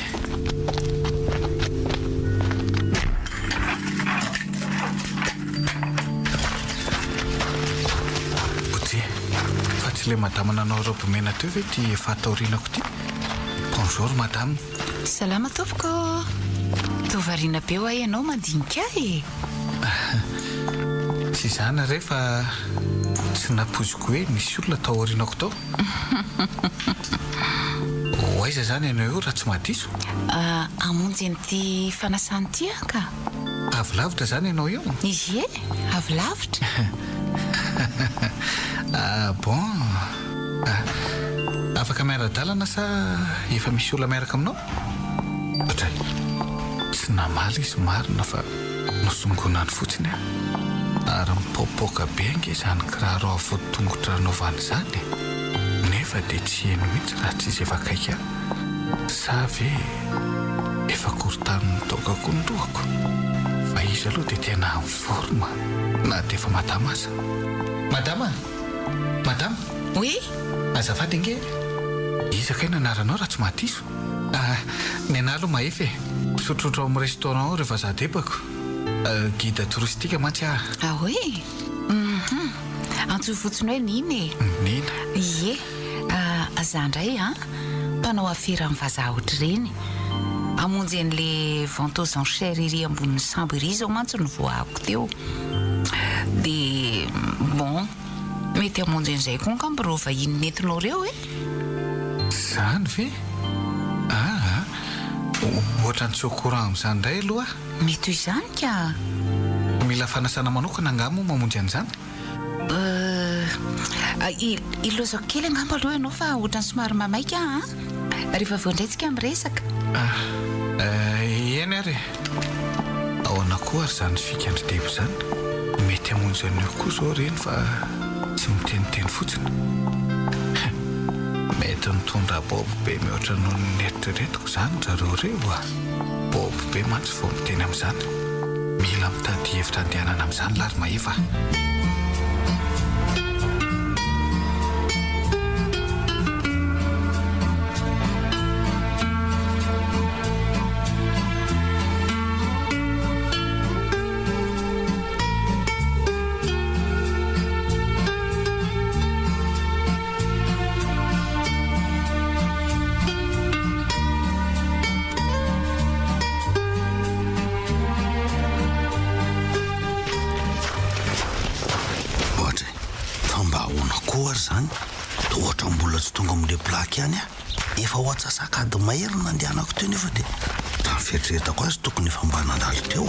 boty fa tsy le madama nanao robe mena teo ve ty efa ataorinako ty bonjour madame salama tompoko tovariana be ho ay ianao mandinika tsy zana rehefa tsy napoziko hoe misy olona tao aorinako tao oaiza zany ianao eo raha tsy mahadiso amonjy an'ity fanasany ty ka avy lavitra zany ianao eo izy avy lavitra bon afaka miara-dalana sa efa misy olona miaraka aminao otray tsy namaly izy marina fa nosongonany fotsiny ary mipopoka be nge zany kiraro avotongotra naovany zany nefa dia tsy eno mihitsy raha tsy izy efa kaika sa ve efa korontaniny tokako ny roako fa izy aloha dia tena miforma na dia efa madama aza madama oui azafady nge izaka iny anaranao raha tsy mahadiso ny ana aloha mahefa sotrotra ao amin'ny restaurant ao rehefa zadebako guide touristique mantsy hoe antsofotsiny hoe nina nina ie azandray mpanao afera amin'ny vazaha ohatry reny amonjy an'le vente aux enchères iry ambonin'ny sambo iry zao mantsy ny voahako teo dia bon mety amonjy an'izay koa ngambireo vahiny nentinao reo zany ve ohatra ny socourant amin'izany indray aloha mety ho izany ka mila fanasana manokana angamo mamonjy an'izany ilozako kely angamba aloha ianao fa ohatrany somary mamaika rehefa voandrayntsika miresaka eny ary ao anakoa ary zany fikandry debo zany mety amonjy an'io koa zao reny fa tsy miteniteny fotsiny mety mitondra bobo be mihoatra noho ny neritreretiko zany zareo reo bobo be mantsy vao miteny amin'izany mila mitady hevitra andehanana amin'izany lary mahefa efa hoatsasakady maherina andehanako teo nefa dia raha fieritreretako azy tokony efa mba nandalo teo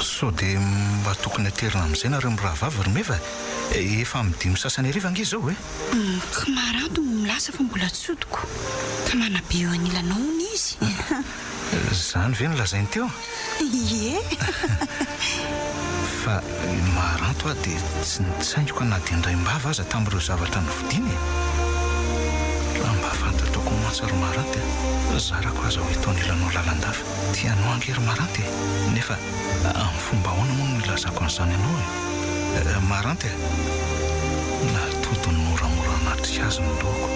so dia mba tokony aterina amin'izay nareo miraha vavy rymefa efa midimy sasany ariva ange zao ka maharanto milasa fa mbola tsodiko ka manabe eo anilanao ny izy zany ve nolazainy teo ie fa maharanto dia tsy nitsaingiko na dia indray-mbava aza tamin'ireo zavatra novidiny raha mba fantatrako mahatsaro maharanty zarako aza hoe taonilanao lalandafa tianao angery maharanty nefa amin'ny fomba ahoana moa no milazako an'izany ianao maharanty natodiny moramora anaty azy ny lohako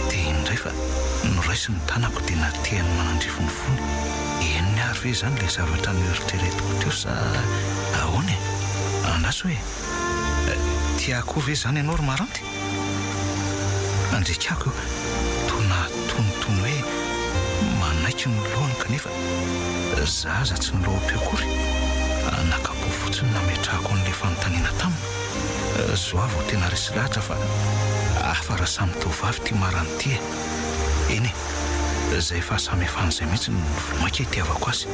dia indray fa noraisy ny tanako dia natehany manandrifon'ny fony eny miaro ve zany ilay zavatra nyeritrretiko teo sa ahoana e andaso hoe tiako ve zany ianao ry maranty andrekako tona tonotono hoe manaiky ny lohany kanefa zaza tsy nyloha-peo akory nakapo fotsiny nametrahako an'ilay fanontaniana tamina zoavo tena resy lahatra fa afara samy tovavy ty maranty eny e zay fahasamihafana mihitsy ny volomaika itiavako azy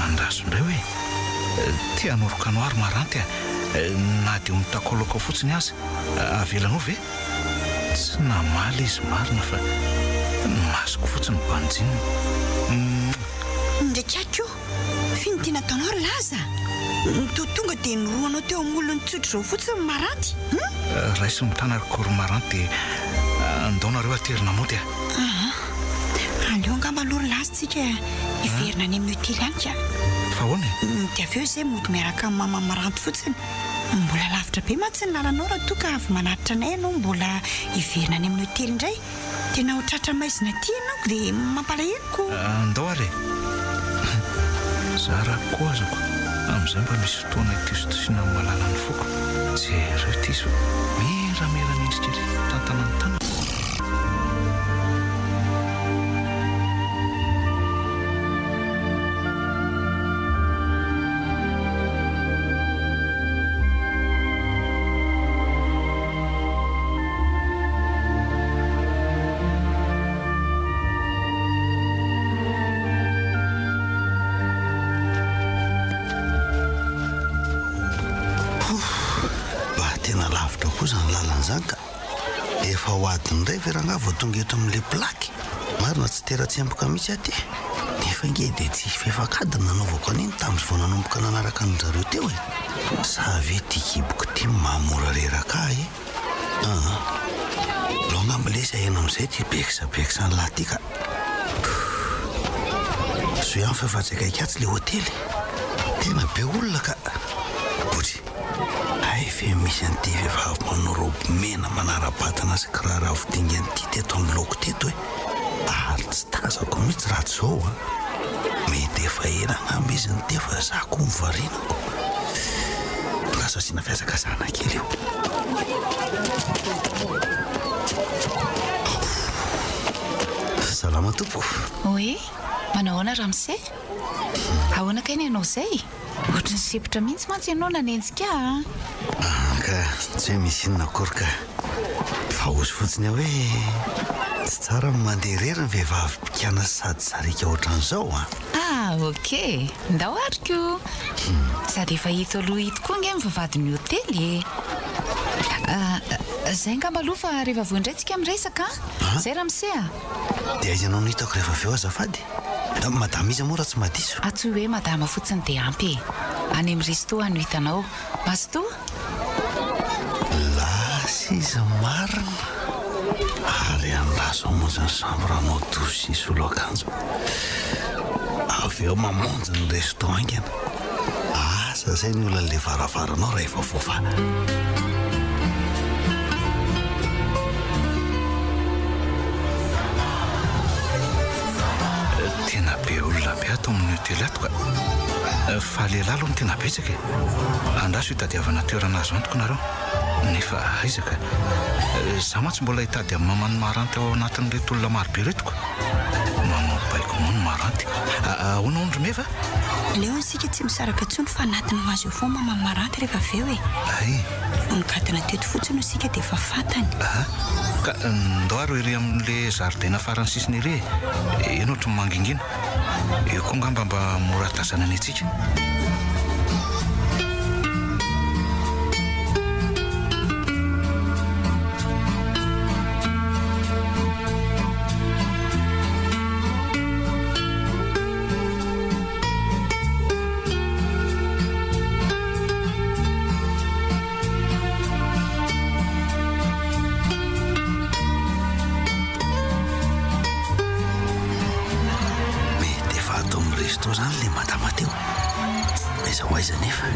andraso indray hoe tia hanorokano ary maranty na dia mitakoloka fotsiny azy avelanao ve tsy namaly izy marina fa masoko fotsiny banjinina ndraikako finitiana taonao ry laza tonga dia noroanao teo amolony tsotro zao fotsiny maranty raisy mitana rykory maranty dia andaonareo aterina mody aleo angamba alory lazatsika iverina any amin'ny hotely anyka fa hoany dia aveo izay mody miaraka amin'ny mama maranty fotsiny mbola lavitra be matsy ny lalanao raha toka avy manatitra anay ianao mbola iverina any amin'ny hotely indray tena ho tratra maizina ty ianao dia mampalahelo andao ary za raha koa azako amin'izay mba misy fotoana itositosina amin'ny malalany foko jereo ty izy meramera mendrika ry tantana ny tana efa hoadiny indray veranga vao tonga eto amin'ilay plaky marina tsy tera-tsemboka mihitsy aty nefa nge dia tsy fefakadiny nanaovako an'iny tamin'zy vao nanomboka nanaraka ny zareo teo e sa ve tikiboko ty mamora reraka lo angambylesa ena amin'izay ty bekisabekisa ny lahy ty ka so ihany fefatsaikaikatsy le hotely tena be olona ka otry fe misy an'ity vehivavy manao robo mena manara-batana sy kirara avodinga an'ity teto amin'ny loko teto hoe ary tsy tazako mihitsy raha tsy zao mety efa ela angamba izy ny tefa zako mivarinako lasa asiana fiazakazana kely io salama tompoko oe manao ahoana ramose ahoana kainy ianao zay ohatra ny sepotra mihitsy mantsy ianao nanenjika ka tsy hoe misy inona akory ka fa ozy fotsiny hoe tsy tsara mandeha rery ny vehivavy pikana sady sarika ohatran'izao ok ndao ariko sady efa hito aloha hito koa nge mivavadiny hotely zay ngamba aloha fa rehefa voindraytsika miresaka zay ramose dia izy anao nitako rehefa aveo azafady madama izy moa raha tsy madiso atsy hoe madama fotsiny dia ampy any amin'ny resto ano hitanao masto lasy izy marina ary andraso amonjany sambranao dosy solo akanjo avy eo mamonjy ny resto angana asa zay ny olon'le varavaranao raha efa fofa tena be olona be ato amin'ny hotely ato ka fa lehilahy aloha ny tena betsaka andraso hitadiavana toerana azo antoko nareo nefa aizaka za mantsy mbola hitady amin'ny mamany maranty ao anatin'reto olona marobe retoko manao baiko moa ny maranty ahoana ondry meva leo isika tsy misaraka tsony fa anatiny ho azy eo foa mamany maranty rehefa aveo ay nikadina teto fotsiny isika dia efa fatany ka ndao ary ery amin'le zaridaina farany sisiny ery eno ohatry mangingina eo koa ngamba mba mora tazana ny atsika zany le madama teo aiza ho aiza nefa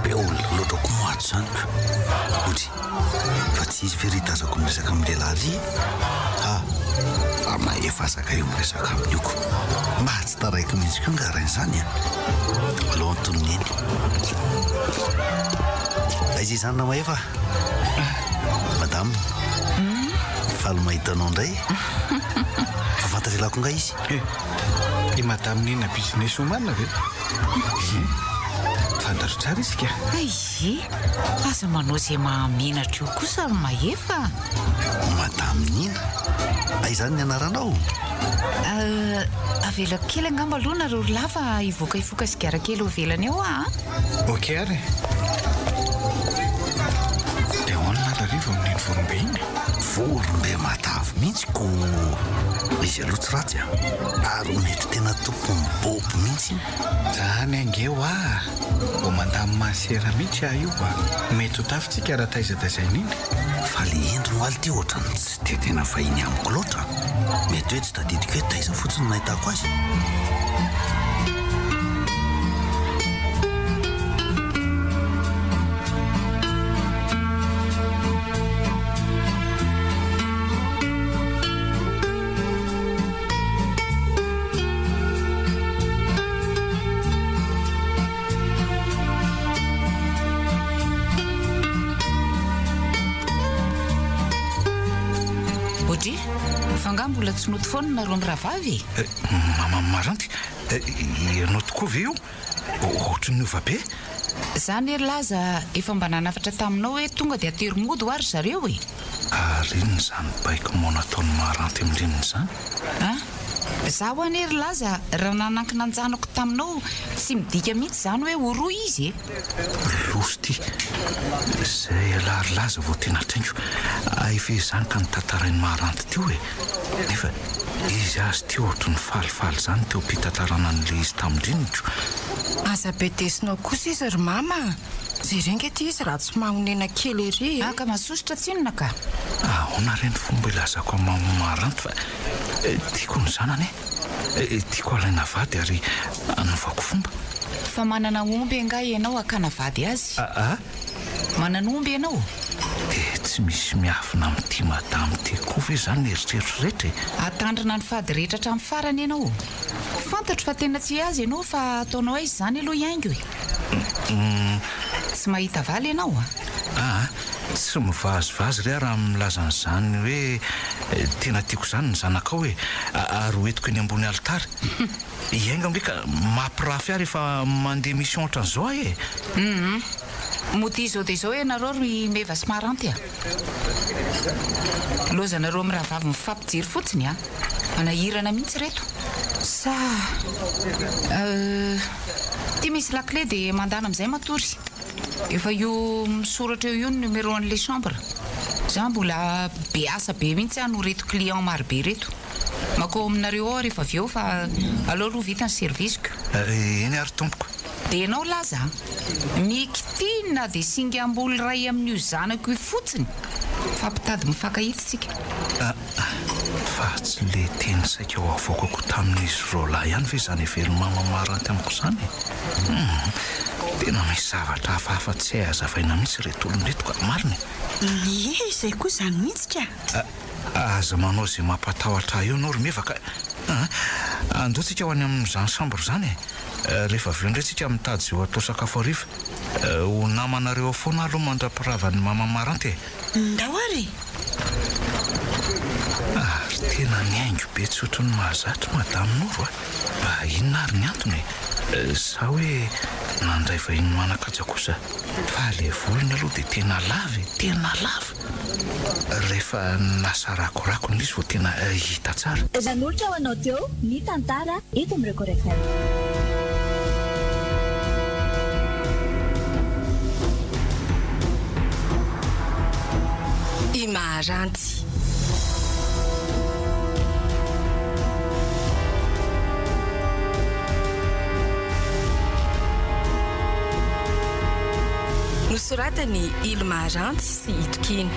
be olona loatra ko moato zany ka otry fa tsy izy veritazako miresaka amin'ny lehilahy ry ma efa zaka io miresaka amin'io ko mba tsy taraiko mihitsy koa ngarain'izany alohan'ny tononeny aiza izany namahefa madame faly mahitanao indray fafantatra elako nga izy I madame nina business woman ve fantatra tsara izy ka aizy asa manao izay mahamenatra io kosa mahefa madame nina aizany ny anaranao avela kely angamba aloha nareo lava ivoaka sigara kely ho velany eo ok ary dia hoanina rarivo amin'iny vorombe iny vorombe matavy mihitsy ko izy aloha tsy ratsy ary mety tena tompony bobo mihitsy zany angeo ho mandamy masera mihitsy io mety ho tafitsika raha taizadazaina iny fa le endrino aly ty ohatrany tsy dia tena vahiny amiko loatra mety hoe tsy tadidiko hoe taiza fotsiny nahitako azy fangambola tsy noty foana nareo amin'ny rahavavy maranty ianao tokoa ve io ohatry ny ova be zany ery laza efa mba nanafatra taminao hoe tonga dia ateromody ho ary zareo ary iny zany baiko moa nataony maranty amin'ireny zany za ho any ery laza raha nanankinanjanako taminao sy midika mihitsy zany hoe horoa izy losy ty zay alary laza vao tena traingo aife zany ka nitantarainy maharanty teo nefa izy azy ty ohatry ny falifaly zany teo mpitantarana an'le izy tamindrinitro aza be desinao kosa izy ry mama zay renga ty izy raha tsy magnonena kely ery ka masositra tsinona ka ahoana reny fomba ilazako maharanty fa tiako ny zanany tiako alaina vady ary anovako fomba fa manana omby anga ianao akana vady azy manana omby ianao dia tsy misy miafina amin'ity madamy ty koa ve zany eritreritro rehetra atandrina ny fady rehetra hatramin'ny farany ianao fantatro fa tena tsy azy ianao fa ataonao aizy zany aloha iaingo tsy mahita valy ianao tsy mivazivazy re raha milazan'izany hoe tena tiako zany ny zanakao hoe ary hoentiko eny ambony alitary iainga mbe ka mampirafy ary efa mandeha mission ohatran'izao mody izao dia izao ianareo ry meva sy maharanty lozanareo amin'ny rahavavy mifampijery fotsiny manahirana mihitsy reto sa ty misy laclé dia mandana amin'izay matory efa io misoratra eo io ny numéro an'le chambre za mbola be asa be mihitsy no reto client marobe reto mako aminareo ao rehefa avy eo fa aleo aloha vita ny servisiko eny ary tompoko dia ianao laza mikitina dia singamboly ray amin'io zanako io fotsiny fampitady mifankahitsitsika fa tsy le teny saika ho avoakako tamin'izy rola ihany ve zany every mamamaranty amiko zany tena misy zavatra hafahafa tsy hay azavaina mihitsy reto olonreto ka marina izay koa zany mihitsy ka aza manao zay mampatahotra eo anao ry mevaka andeotsika ho any amin'izany chambre zany rehefa avy eo indray tsika mitady zay ho atao sakafo ariva ho namanareo foana aloha mandrapiravany mamamaranty ndao ary ary tena niaingo be tsy ohatry ny mahazatra madamy noro mba inona ary ny antony sa hoe nandray vahiny manakaja kosa fa le volony aloha dia tena lava rehefa nasarakorako n'izy vao tena hita tsara zanolotra ho anao teo ny tantara eto amin'ny Record FM I maharanty nosoratany Il Maharanty sy Itokiny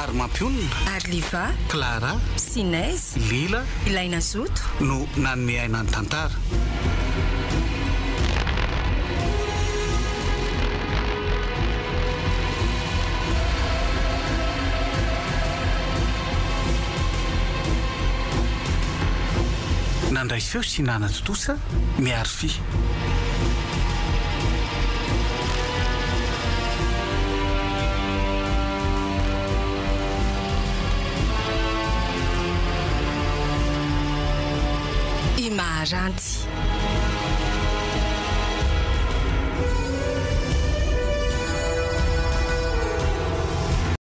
ary mampionina ary liva clara sinaiz lila ilaina zoto no nanome aina ny tantara nandray feo sy nanatotosa miary fi i maharanty